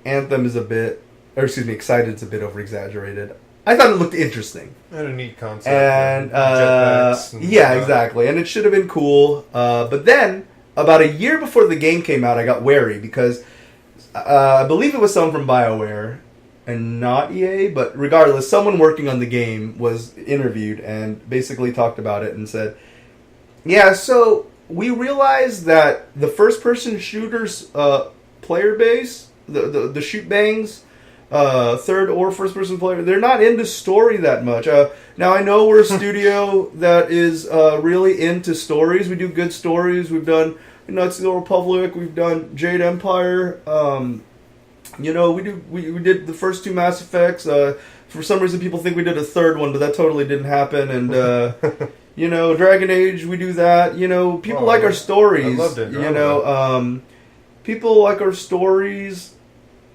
Anthem is excited's a bit over-exaggerated. I thought it looked interesting. And a neat concept. And, jetpacks exactly. And it should have been cool. But then, about a year before the game came out, I got wary because I believe it was someone from BioWare and not EA, but regardless, someone working on the game was interviewed and basically talked about it and said, yeah, so we realized that the first-person shooters player base, the shoot bangs, third or first person player, they're not into story that much. Now I know we're a studio that is really into stories. We do good stories. We've done Knights of the Old Republic. We've done Jade Empire. We did the first 2 Mass Effects. For some reason, people think we did a third one, but that totally didn't happen. And Dragon Age, we do that. People like our stories. I loved it. People like our stories.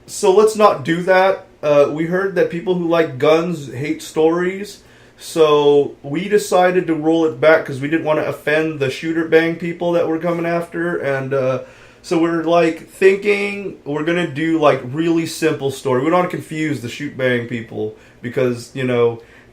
So let's not do that. We heard that people who like guns hate stories. So we decided to roll it back because we didn't want to offend the shooter bang people that we're coming after. And so we're thinking we're going to do really simple story. We don't want to confuse the shoot bang people because,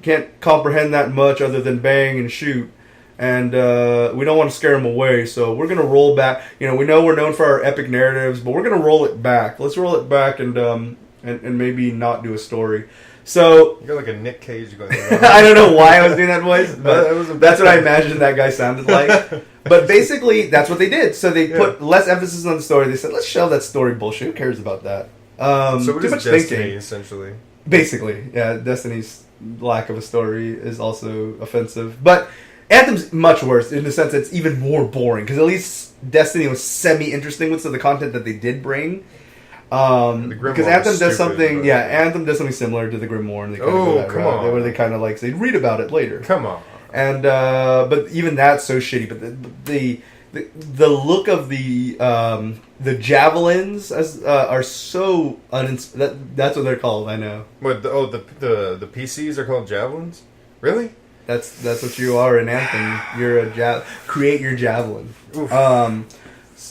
can't comprehend that much other than bang and shoot. And we don't want to scare them away, so we're going to roll back. We know we're known for our epic narratives, but we're going to roll it back. Let's roll it back and maybe not do a story. So you got like a Nick Cage going on. I don't know why I was doing that voice, but that's what I imagined that guy sounded like. But basically, that's what they did. So they put less emphasis on the story. They said, let's shelve that story bullshit. Who cares about that? So it too is much Destiny, thinking. essentially. Basically, yeah. Destiny's lack of a story is also offensive. But Anthem's much worse in the sense that it's even more boring. Because at least Destiny was semi-interesting with some of the content that they did bring. Because Anthem does something, Anthem does something similar to the Grimoire, and they kind of go that route, where they kind of say read about it later. Come on. And but even that's so shitty. But the look of the javelins are so that's what they're called. I know. What? The PCs are called javelins. Really? That's what you are in Anthem. You're a create your javelin.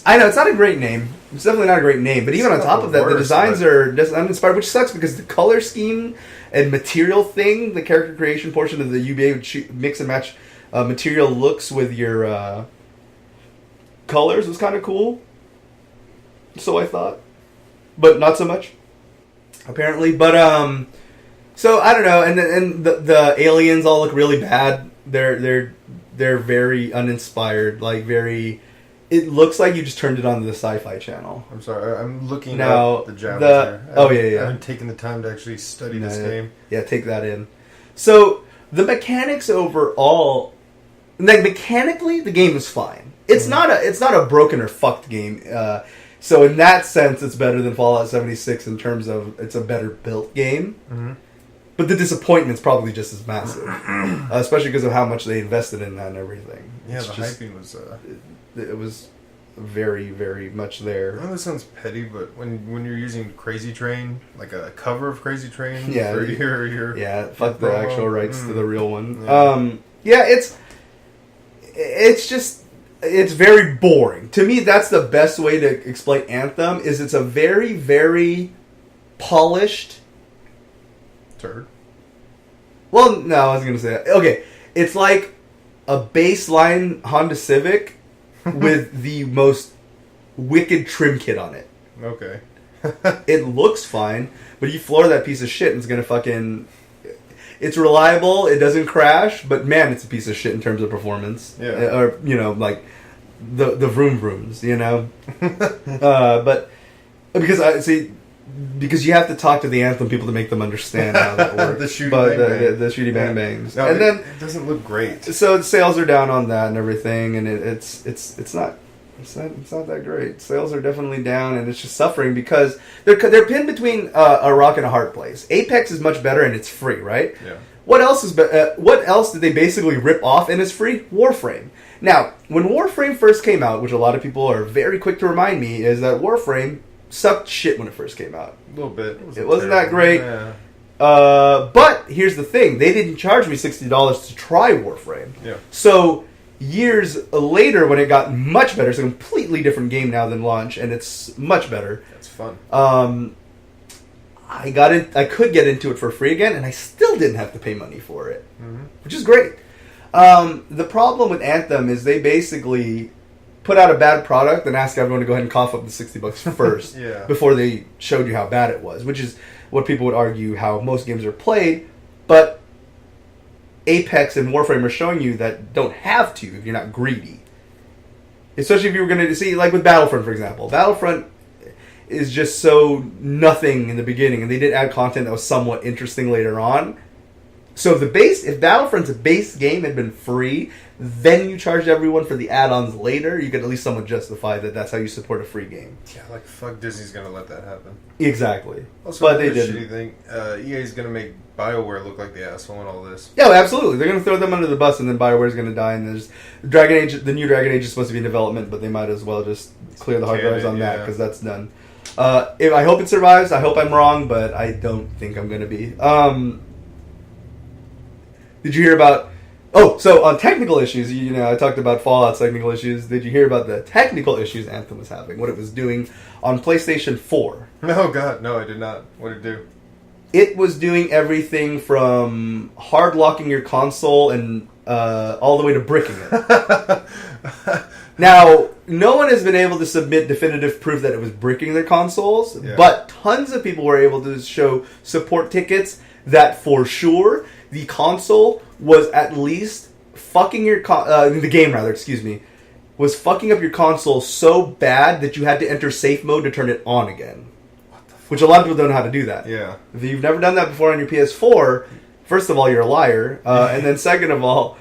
I know, it's not a great name. It's definitely not a great name. But even on top of that, the designs are just uninspired, which sucks because the color scheme and material thing, the character creation portion of the you be able to mix and match material looks with your colors was kind of cool. So I thought. But not so much, apparently. But, so I don't know. And the aliens all look really bad. They're very uninspired, very... It looks like you just turned it on to the Sci-Fi Channel. I'm sorry, I'm looking now, up the javelins here. I haven't taken the time to actually study this game. Yeah, take that in. So, the mechanics overall... mechanically, the game is fine. It's not a broken or fucked game. So, in that sense, it's better than Fallout 76 in terms of it's a better built game. Mm-hmm. But the disappointment's probably just as massive. Especially because of how much they invested in that and everything. Yeah, the hyping was... It was very, very much there. I know this sounds petty, but when you're using Crazy Train, like a cover of Crazy Train, for your fuck the actual rights to the real one. Yeah. It's very boring. To me, that's the best way to explain Anthem. Is it's a very, very polished turd. Well, no, I was gonna say that. Okay, it's like a baseline Honda Civic. With the most wicked trim kit on it. Okay. It looks fine, but you floor that piece of shit and it's gonna fucking... It's reliable, it doesn't crash, but man, it's a piece of shit in terms of performance. Yeah. Or, the vroom vrooms, But, because, because you have to talk to the Anthem people to make them understand how that works. The shooty bang bangs. No, and then it doesn't look great. So sales are down on that and everything, and it's not that great. Sales are definitely down, and it's just suffering because they're pinned between a rock and a hard place. Apex is much better, and it's free, right? Yeah. What else did they basically rip off and is free? Warframe. Now, when Warframe first came out, which a lot of people are very quick to remind me, is that Warframe sucked shit when it first came out. A little bit. It wasn't that great. Yeah. But here's the thing. They didn't charge me $60 to try Warframe. Yeah. So years later, when it got much better, it's a completely different game now than launch, and it's much better. That's fun. I could get into it for free again, and I still didn't have to pay money for it, which is great. The problem with Anthem is they basically put out a bad product and asked everyone to go ahead and cough up the $60 first Yeah. before they showed you how bad it was, which is what people would argue how most games are played, but Apex and Warframe are showing you that don't have to if you're not greedy. Especially if you were going to see, like with Battlefront, for example. Battlefront is just so nothing in the beginning, and they did add content that was somewhat interesting later on. So if Battlefront's base game had been free, then you charged everyone for the add-ons later, you could at least somewhat justify that that's how you support a free game. Yeah, like fuck Disney's gonna let that happen. Exactly. Also, but they didn't. didn't. Thing, EA's gonna make BioWare look like the asshole and all this. Yeah, absolutely. They're going to throw them under the bus, and then BioWare's going to die, and there's the new Dragon Age is supposed to be in development, but they might as well just clear the hard drives on that, because that's done. I hope it survives. I hope I'm wrong, but I don't think I'm going to be. Did you hear about... so on technical issues, I talked about Fallout's technical issues. Did you hear about the technical issues Anthem was having? What it was doing on PlayStation 4? No, God, no, I did not. What did it do? It was doing everything from hard locking your console and all the way to bricking it. Now, no one has been able to submit definitive proof that it was bricking their consoles, but tons of people were able to show support tickets that for sure the console was at least fucking your the game rather, excuse me, was fucking up your console so bad that you had to enter safe mode to turn it on again. Which a lot of people don't know how to do that. Yeah. If you've never done that before on your PS4, first of all, you're a liar. And then second of all,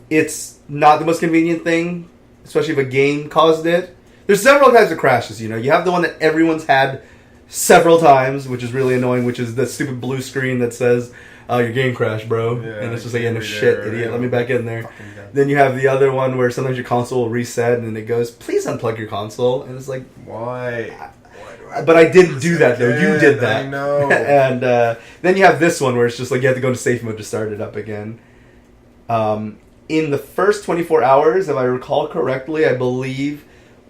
it's not the most convenient thing, especially if a game caused it. There's several types of crashes, You have the one that everyone's had several times, which is really annoying, which is the stupid blue screen that says, your game crashed, bro. Yeah, and it's just like, shit, there, idiot, let me back in there. Then you have the other one where sometimes your console will reset, and then it goes, please unplug your console. And it's like... Why? But I didn't do that, though. You did that. I know. And then you have this one where it's just like you have to go into safe mode to start it up again. In the first 24 hours, if I recall correctly, I believe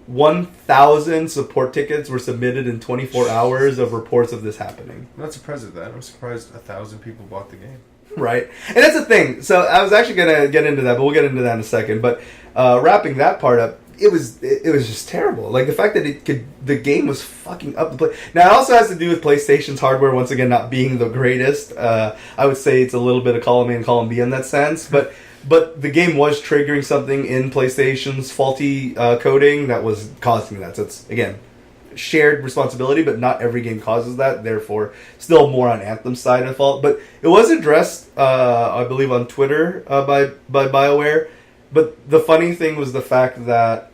1,000 support tickets were submitted in 24 hours of reports of this happening. I'm not surprised at that. I'm surprised 1,000 people bought the game. Right. And that's the thing. So I was actually going to get into that, but we'll get into that in a second. But wrapping that part up, it was just terrible. Like the fact that the game was fucking up the play. Now it also has to do with PlayStation's hardware once again not being the greatest. I would say it's a little bit of column A and column B in that sense, but the game was triggering something in PlayStation's faulty coding that was causing that. So it's again shared responsibility, but not every game causes that. Therefore, still more on Anthem's side of fault. But it was addressed, I believe, on Twitter by BioWare. But the funny thing was the fact that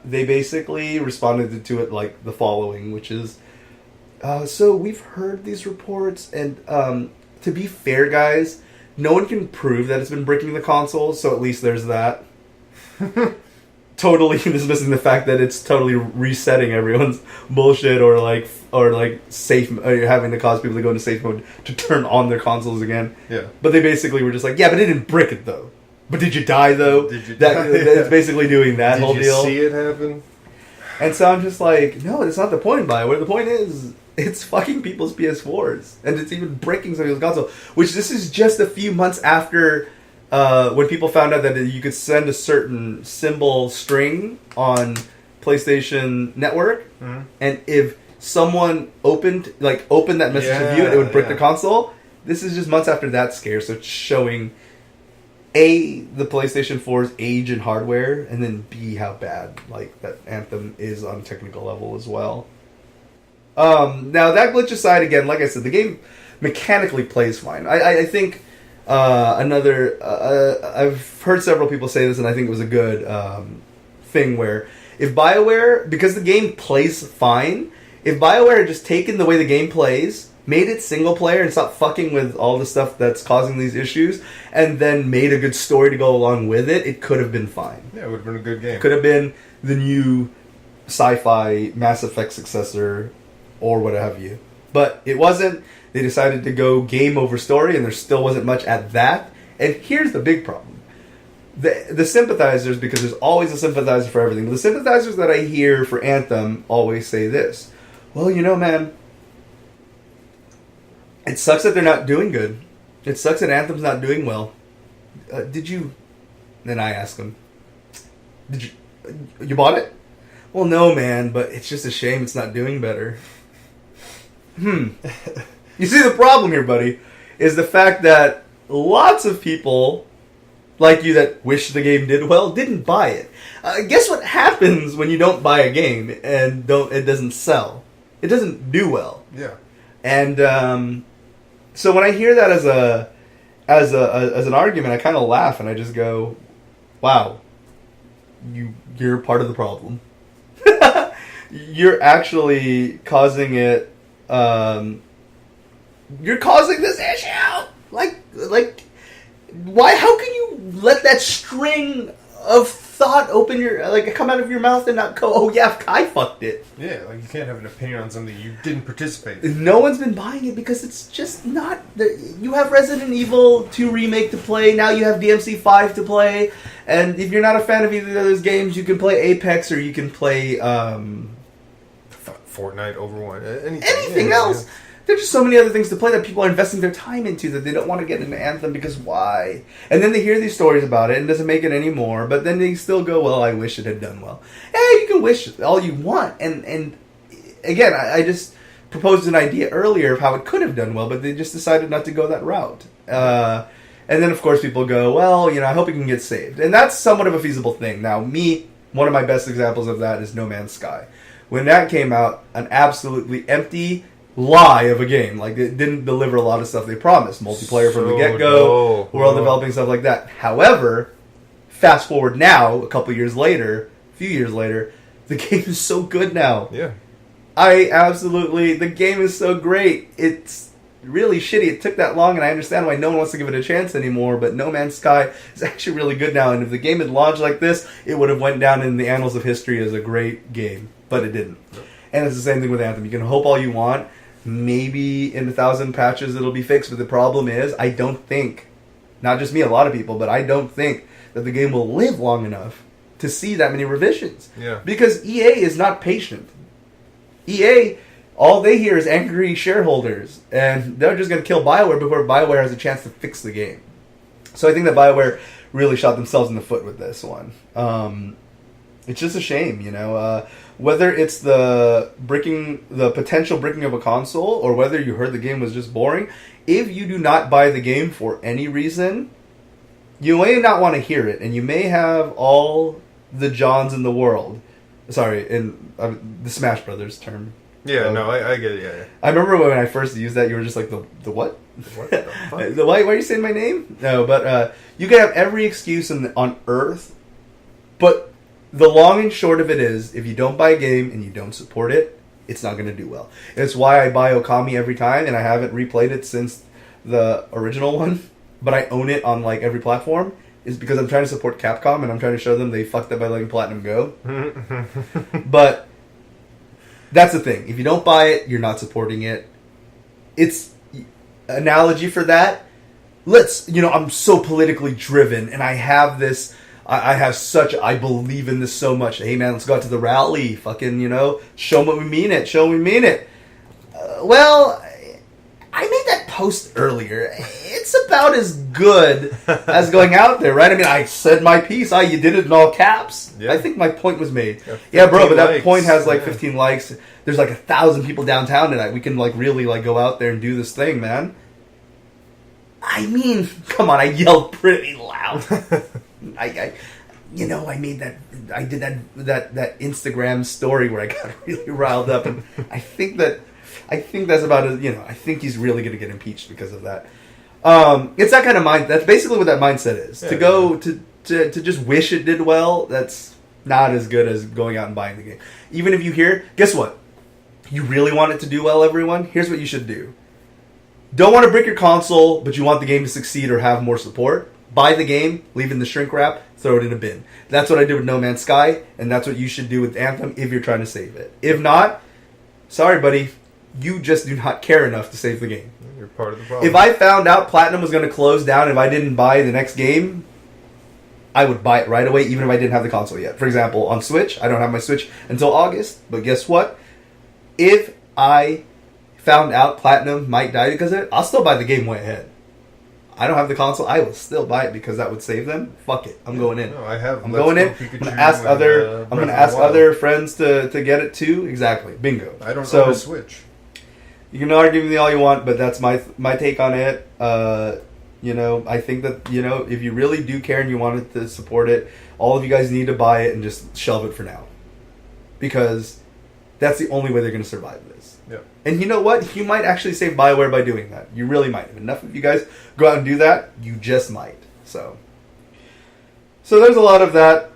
they basically responded to it like the following, which is, so we've heard these reports, and to be fair, guys, no one can prove that it's been bricking the console, so at least there's that. Totally dismissing the fact that it's totally resetting everyone's bullshit or safe, or having to cause people to go into safe mode to turn on their consoles again. Yeah. But they basically were just like, yeah, but it didn't brick it though. But did you die though? Did you die? It's basically doing that whole deal. Did you see it happen? And so I'm just like, no, that's not the point, BioWare. The point is, it's fucking people's PS4s. And it's even breaking some people's console. Which this is just a few months after when people found out that you could send a certain symbol string on PlayStation Network. Mm-hmm. And if someone opened that message to view it, it would brick the console. This is just months after that scare, so it's showing... A, the PlayStation 4's age and hardware, and then B, how bad that Anthem is on a technical level as well. Now, that glitch aside, again, like I said, the game mechanically plays fine. I think I've heard several people say this, and I think it was a good thing where if BioWare, because the game plays fine, if BioWare had just taken the way the game plays, made it single player and stopped fucking with all the stuff that's causing these issues, and then made a good story to go along with it, it could have been fine. Yeah, it would have been a good game. It could have been the new sci-fi Mass Effect successor or what have you. But it wasn't. They decided to go game over story, and there still wasn't much at that. And here's the big problem. The sympathizers, because there's always a sympathizer for everything, the sympathizers that I hear for Anthem always say this. Well, you know, man, it sucks that they're not doing good. It sucks that Anthem's not doing well. Did you... Then I ask them, did you bought it? Well, no, man, but it's just a shame it's not doing better. You see, the problem here, buddy, is the fact that lots of people like you that wish the game did well didn't buy it. Guess what happens when you don't buy a game and it doesn't sell? It doesn't do well. Yeah. And so when I hear that as an argument, I kind of laugh and I just go, "Wow, you're part of the problem. You're actually causing it." You're causing this issue. Like, why? How can you let that string of thought come out of your mouth and not go, "Oh yeah, I fucked it." Yeah, like you can't have an opinion on something you didn't participate in. No one's been buying it because it's just not. You have Resident Evil 2 remake to play. Now you have DMC 5 to play, and if you're not a fan of either of those games, you can play Apex or you can play Fortnite, Overwatch, anything else. Yeah. There's just so many other things to play that people are investing their time into that they don't want to get into Anthem because why? And then they hear these stories about it and it doesn't make it anymore, but then they still go, "Well, I wish it had done well." Hey, you can wish all you want. And again, I just proposed an idea earlier of how it could have done well, but they just decided not to go that route. And then, of course, people go, "Well, I hope it can get saved." And that's somewhat of a feasible thing. Now, one of my best examples of that is No Man's Sky. When that came out, an absolutely empty lie of a game. Like, it didn't deliver a lot of stuff they promised. Multiplayer from the get-go, world developing, stuff like that. However, fast forward now, a few years later, the game is so good now. Yeah. The game is so great. It's really shitty. It took that long, and I understand why no one wants to give it a chance anymore, but No Man's Sky is actually really good now, and if the game had launched like this, it would have went down in the annals of history as a great game. But it didn't. And it's the same thing with Anthem. You can hope all you want. Maybe in 1,000 patches it'll be fixed, but the problem is, I don't think, not just me, a lot of people, but I don't think that the game will live long enough to see that many revisions. Yeah. Because EA is not patient. EA, all they hear is angry shareholders, and they're just going to kill BioWare before BioWare has a chance to fix the game. So I think that BioWare really shot themselves in the foot with this one. It's just a shame, whether it's the potential bricking of a console, or whether you heard the game was just boring. If you do not buy the game for any reason, you may not want to hear it, and you may have all the Johns in the world. Sorry, in the Smash Brothers term. Yeah, no, I get it. Yeah. I remember when I first used that, you were just like, the what? What the fuck? Why are you saying my name? No, but you can have every excuse on Earth, but the long and short of it is, if you don't buy a game and you don't support it, it's not going to do well. And it's why I buy Okami every time, and I haven't replayed it since the original one, but I own it on every platform, is because I'm trying to support Capcom, and I'm trying to show them they fucked up by letting Platinum go. But that's the thing. If you don't buy it, you're not supporting it. It's analogy for that. I'm so politically driven, and I have this... I believe in this so much. Hey man, let's go out to the rally. Fucking, show them we mean it. Well, I made that post earlier. It's about as good as going out there, right? I mean, I said my piece. You did it in all caps. Yeah. I think my point was made. Yeah, bro, but that point has 15 likes. There's 1,000 people downtown tonight. We can really go out there and do this thing, man. I mean, come on, I yelled pretty loud. I made I did that Instagram story where I got really riled up, and I think that I think that's about it. You know, I think he's really going to get impeached because of that. It's that kind of mind. That's basically what that mindset is. Yeah, to go to just wish it did well. That's not as good as going out and buying the game. Even if you hear, guess what? You really want it to do well, everyone? Here's what you should do. Don't want to brick your console, but you want the game to succeed or have more support? Buy the game, leave it in the shrink wrap, throw it in a bin. That's what I did with No Man's Sky, and that's what you should do with Anthem if you're trying to save it. If not, sorry, buddy, you just do not care enough to save the game. You're part of the problem. If I found out Platinum was going to close down if I didn't buy the next game, I would buy it right away, even if I didn't have the console yet. For example, on Switch, I don't have my Switch until August, but guess what? If I found out Platinum might die because of it, I'll still buy the game way ahead. I don't have the console. I will still buy it because that would save them. Fuck it, I'm going in. No, I have. I'm going in. I'm gonna ask other friends to get it too. Exactly. Bingo. I don't own a Switch. You can argue with me all you want, but that's my take on it. You know, I think that, you know, if you really do care and you wanted to support it, all of you guys need to buy it and just shelve it for now, because that's the only way they're going to survive this. Yeah. And you know what? You might actually save BioWare by doing that. You really might. If enough of you guys go out and do that, you just might. So there's a lot of that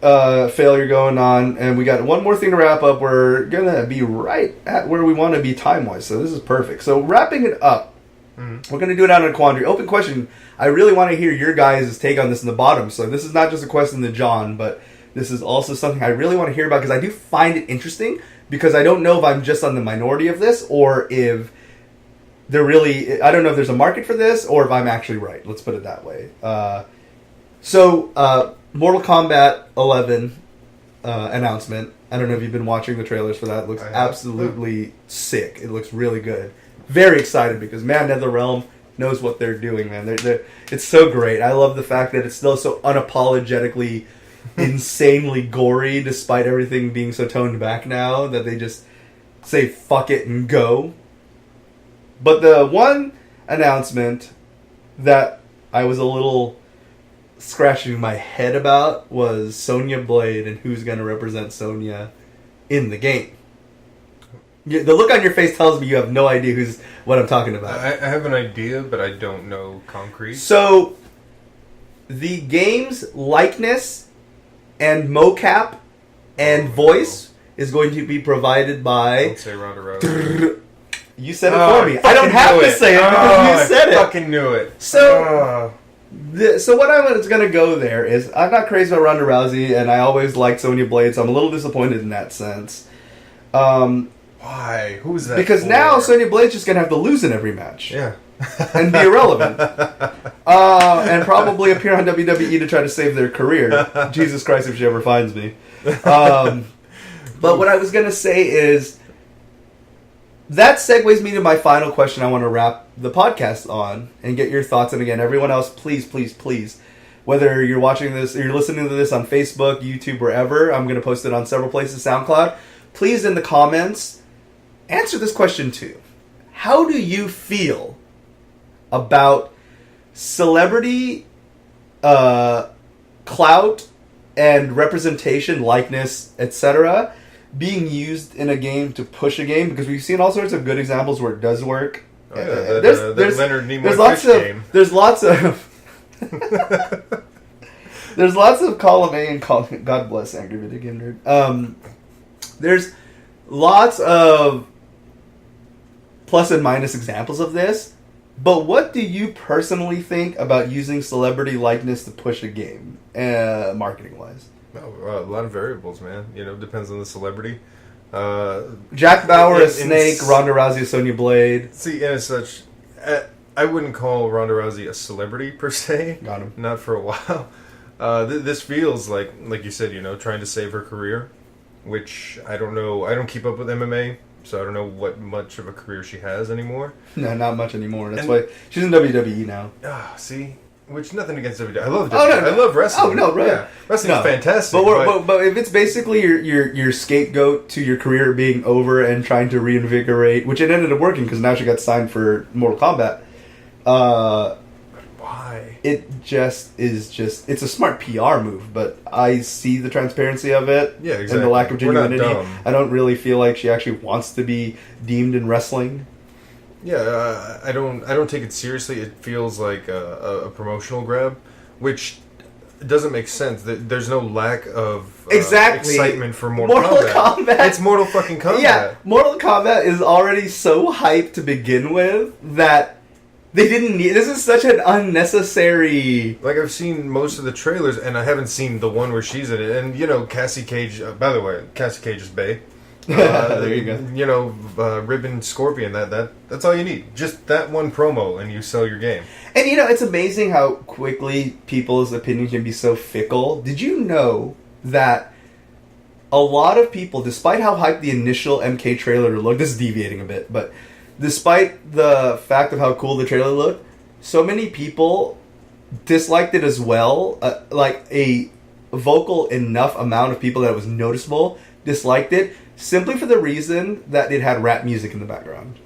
failure going on, and we got one more thing to wrap up. We're going to be right at where we want to be time-wise, so this is perfect. So wrapping it up, we're going to do it out in a quandary. Open question. I really want to hear your guys' take on this in the bottom. So this is not just a question to John, but this is also something I really want to hear about, because I do find it interesting, because I don't know if I'm just on the minority of this, or if they're really... I don't know if there's a market for this, or if I'm actually right. Let's put it that way. Mortal Kombat 11 announcement. I don't know if you've been watching the trailers for that. It looks absolutely sick. It looks really good. Very excited, because, man, NetherRealm knows what they're doing, man. It's so great. I love the fact that it's still so unapologetically insanely gory, despite everything being so toned back now, that they just say fuck it and go. But the one announcement that I was a little scratching my head about was Sonya Blade and who's going to represent Sonya in the game. The look on your face tells me you have no idea what I'm talking about. I have an idea, but I don't know concrete. So, the game's likeness and mocap and voice is going to be provided by... Don't say Ronda Rousey. You said it for me. I don't have to say it because you said it. I fucking knew it. So what I'm going to go there is, I'm not crazy about Ronda Rousey, and I always liked Sonya Blade, so I'm a little disappointed in that sense. Why? Who's that? Because now Sonya Blade's just going to have to lose in every match. Yeah. And be irrelevant. And probably appear on WWE to try to save their career. Jesus Christ, if she ever finds me. But what I was going to say is, that segues me to my final question I want to wrap the podcast on and get your thoughts. And again, everyone else, please, please, please, whether you're watching this or you're listening to this on Facebook, YouTube, wherever, I'm going to post it on several places, SoundCloud. Please, in the comments, answer this question too. How do you feel about celebrity clout and representation, likeness, etc., being used in a game to push a game? Because we've seen all sorts of good examples where it does work. Oh, yeah, there's Leonard Nimoy there's lots of column A and column... God bless Angry Video Game Nerd. There's lots of plus and minus examples of this, but what do you personally think about using celebrity likeness to push a game, marketing-wise? A lot of variables, man. You know, depends on the celebrity. Jack Bauer as Snake, Ronda Rousey as Sonya Blade. See, and as such, I wouldn't call Ronda Rousey a celebrity per se. Got him. Not for a while. This feels like you said, you know, trying to save her career, which I don't know. I don't keep up with MMA, so I don't know what much of a career she has anymore. No, not much anymore. That's why she's in WWE now. See? Which, nothing against WWE. I love WWE. Oh, no. I love wrestling. Oh, no, right. Yeah. Wrestling's fantastic. But if it's basically your scapegoat to your career being over and trying to reinvigorate, which it ended up working because now she got signed for Mortal Kombat. Why? It just is it's a smart PR move, but I see the transparency of it. Yeah, exactly. And the lack of genuinity. We're not dumb. I don't really feel like she actually wants to be deemed in wrestling. I don't take it seriously. It feels like a promotional grab, which doesn't make sense. There's no lack of excitement for Mortal Kombat. It's Mortal fucking Kombat. Yeah, Mortal Kombat is already so hyped to begin with that they didn't need... This is such an unnecessary... Like, I've seen most of the trailers, and I haven't seen the one where she's in it. And, you know, Cassie Cage... by the way, Cassie Cage is bae. There you go. You know, Ribbon Scorpion, that's all you need. Just that one promo, and you sell your game. And, you know, it's amazing how quickly people's opinions can be so fickle. Did you know that a lot of people, despite how hyped the initial MK trailer looked... This is deviating a bit, but... Despite the fact of how cool the trailer looked, so many people disliked it as well. Like, a vocal enough amount of people that it was noticeable disliked it, simply for the reason that it had rap music in the background.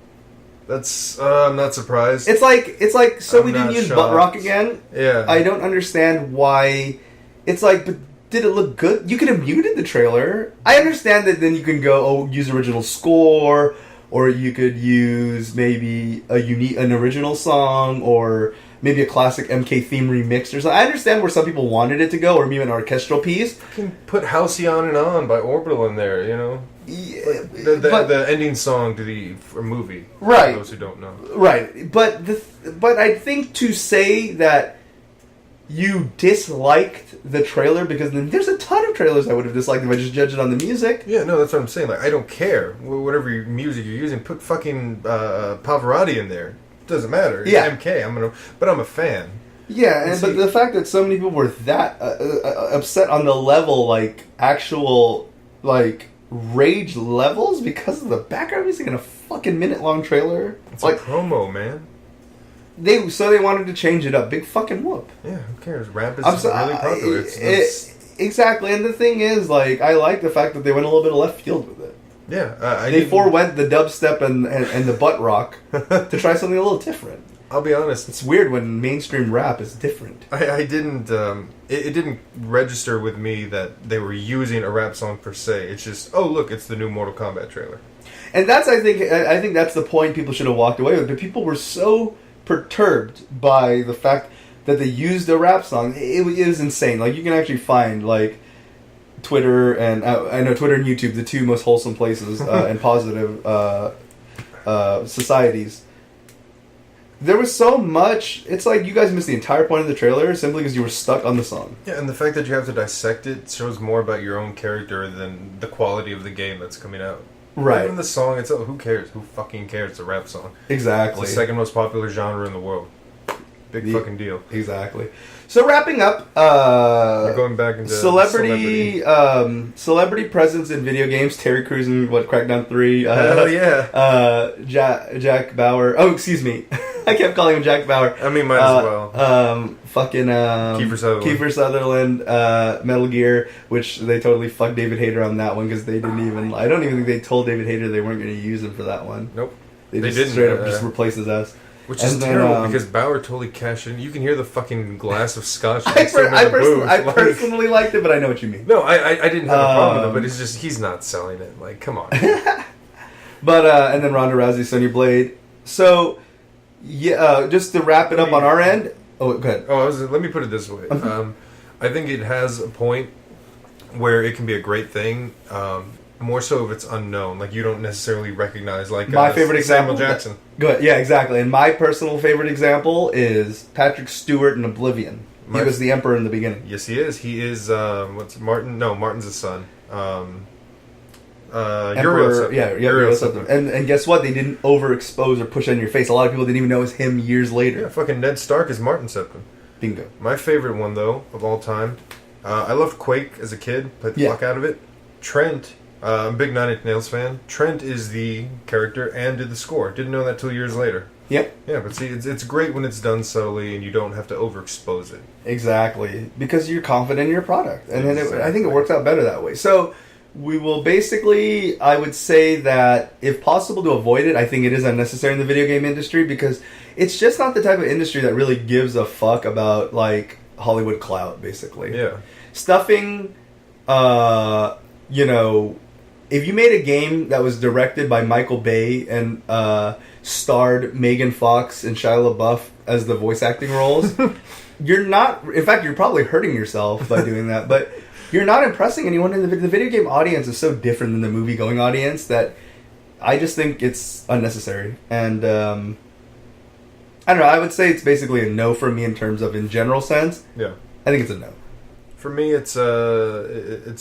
That's I'm not surprised. It's like so we didn't use shocked. butt rock again. Yeah, I don't understand why. It's like, but did it look good? You could have muted the trailer. I understand that then you can go use original score, or you could use maybe an original song, or maybe a classic MK theme remix or something. I understand where some people wanted it to go, or maybe an orchestral piece. You can put Halcyon and On by Orbital in there, you know? Yeah, the ending song to the movie. Right. For those who don't know. Right. But I think to say that you disliked the trailer, because then there's a ton of trailers I would have disliked if I just judged it on the music. Yeah, no, that's what I'm saying. Like, I don't care. Whatever music you're using, put fucking Pavarotti in there. Doesn't matter. It's MK. But I'm a fan. Yeah, but the fact that so many people were that upset on the level, like, actual, like, rage levels because of the background music in a fucking minute-long trailer. It's like a promo, man. They wanted to change it up. Big fucking whoop. Yeah, who cares? Rap is really popular. Exactly, and the thing is, like, I like the fact that they went a little bit of left field with it. Yeah, they forewent the dubstep and the butt rock to try something a little different. I'll be honest. It's weird when mainstream rap is different. I didn't... it didn't register with me that they were using a rap song per se. It's just, oh, look, it's the new Mortal Kombat trailer. And that's, I think that's the point people should have walked away with. But people were so perturbed by the fact that they used a rap song. It was insane. Like, you can actually find, like, Twitter and... I know Twitter and YouTube, the two most wholesome places and positive societies. There was so much... It's like you guys missed the entire point of the trailer simply because you were stuck on the song. Yeah, and the fact that you have to dissect it shows more about your own character than the quality of the game that's coming out. Right. Even the song itself, who cares? Who fucking cares? It's a rap song. Exactly. It's the second most popular genre in the world. Big fucking deal. Exactly. So wrapping up... We're going back into celebrity presence in video games. Terry Crews in, Crackdown 3. Hell yeah. Jack Bauer. Oh, excuse me. I kept calling him Jack Bauer. I mean, might as well. Kiefer Sutherland, Metal Gear, which they totally fucked David Hayter on that one because they didn't even... I don't even think they told David Hayter they weren't going to use him for that one. Nope. They didn't. Straight up just replaced his ass. Which is terrible because Bauer totally cashed in. You can hear the fucking glass of scotch. I personally liked it, but I know what you mean. No, I didn't have a problem with it, but it's just he's not selling it. Like, come on. But and then Ronda Rousey, Sonya Blade. So yeah, just to wrap it up on our end. Oh, go ahead. Let me put it this way. I think it has a point where it can be a great thing. More so if it's unknown, like you don't necessarily recognize, like my favorite example, Samuel Jackson. Good, yeah, exactly. And my personal favorite example is Patrick Stewart in Oblivion. He was the Emperor in the beginning. Yes, he is. He is. What's Martin? No, Martin's his son. Emperor, Uriel something. And guess what? They didn't overexpose or push it in your face. A lot of people didn't even know it was him years later. Yeah, fucking Ned Stark is Martin Septim. Bingo. My favorite one though of all time. I loved Quake as a kid. Played the fuck out of it. Trent. I'm a big Nine Inch Nails fan. Trent is the character and did the score. Didn't know that till years later. Yep. Yeah, but see, it's great when it's done subtly and you don't have to overexpose it. Exactly. Because you're confident in your product. And then I think it works out better that way. So we will basically, I would say that if possible to avoid it, I think it is unnecessary in the video game industry because it's just not the type of industry that really gives a fuck about, like, Hollywood clout, basically. Yeah. Stuffing, if you made a game that was directed by Michael Bay and starred Megan Fox and Shia LaBeouf as the voice acting roles, you're not... In fact, you're probably hurting yourself by doing that, but you're not impressing anyone. And the video game audience is so different than the movie-going audience that I just think it's unnecessary. And, I don't know, I would say it's basically a no for me in terms of in general sense. Yeah. I think it's a no. For me, it's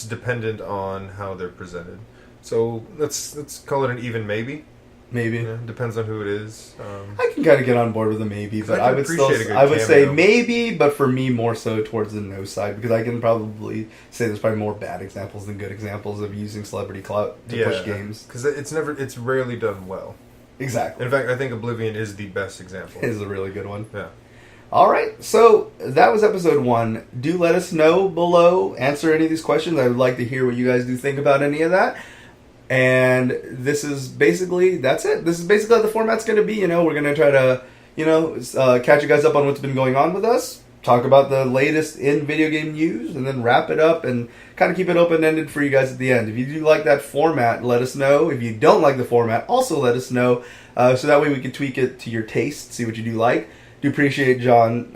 dependent on how they're presented. So let's call it an even maybe. Maybe. Yeah, depends on who it is. I can kind of get on board with a maybe, but I would say cameo. maybe, but for me more so towards the no side, because I can probably say there's probably more bad examples than good examples of using celebrity clout to push games. Because it's rarely done well. Exactly. In fact, I think Oblivion is the best example. It is a really good one. Yeah. All right, so that was episode 1. Do let us know below. Answer any of these questions. I would like to hear what you guys do think about any of that. And that's it. This is basically how the format's going to be. We're going to try to, catch you guys up on what's been going on with us, talk about the latest in video game news, and then wrap it up and kind of keep it open-ended for you guys at the end. If you do like that format, let us know. If you don't like the format, also let us know, so that way we can tweak it to your taste, see what you do like. Do appreciate John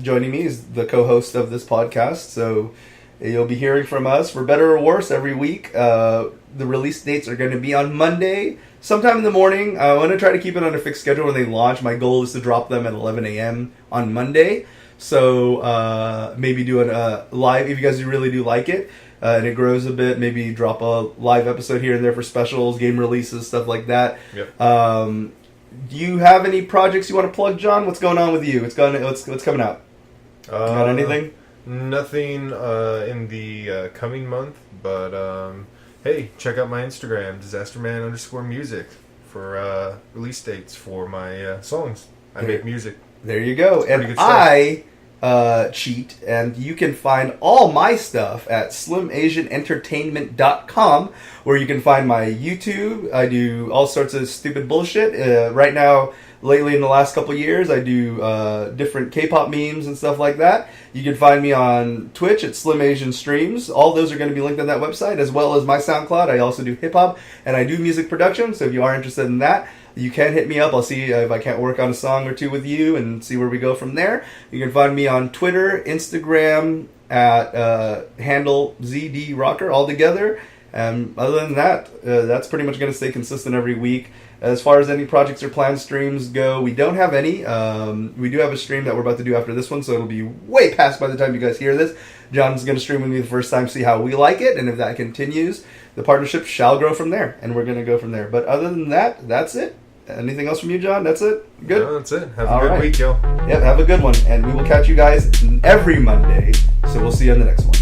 joining me as the co-host of this podcast, so you'll be hearing from us, for better or worse, every week. The release dates are going to be on Monday, sometime in the morning. I want to try to keep it on a fixed schedule when they launch. My goal is to drop them at 11 a.m. on Monday. So maybe do a live, if you guys really do like it, and it grows a bit, maybe drop a live episode here and there for specials, game releases, stuff like that. Yep. Do you have any projects you want to plug, John? What's going on with you? What's coming out? Got anything? Nothing in the coming month, but hey, check out my Instagram, disasterman_music, for release dates for my songs. I make music. There you go. And I cheat, and you can find all my stuff at slimasianentertainment.com, where you can find my YouTube. I do all sorts of stupid bullshit. Right now, lately in the last couple years, I do different K-pop memes and stuff like that. You can find me on Twitch at Slim Asian Streams. All those are going to be linked on that website, as well as my SoundCloud. I also do hip-hop, and I do music production, so if you are interested in that, you can hit me up. I'll see if I can't work on a song or two with you and see where we go from there. You can find me on Twitter, Instagram, at handle ZDRocker, all together. Other than that, that's pretty much going to stay consistent every week. As far as any projects or planned streams go, we don't have any. We do have a stream that we're about to do after this one, so it'll be way past by the time you guys hear this. John's going to stream with me the first time, see how we like it, and if that continues, the partnership shall grow from there, and we're going to go from there. But other than that, that's it. Anything else from you, John? That's it? Good? No, that's it. Have a good week, y'all. Yep, have a good one. And we will catch you guys every Monday. So we'll see you on the next one.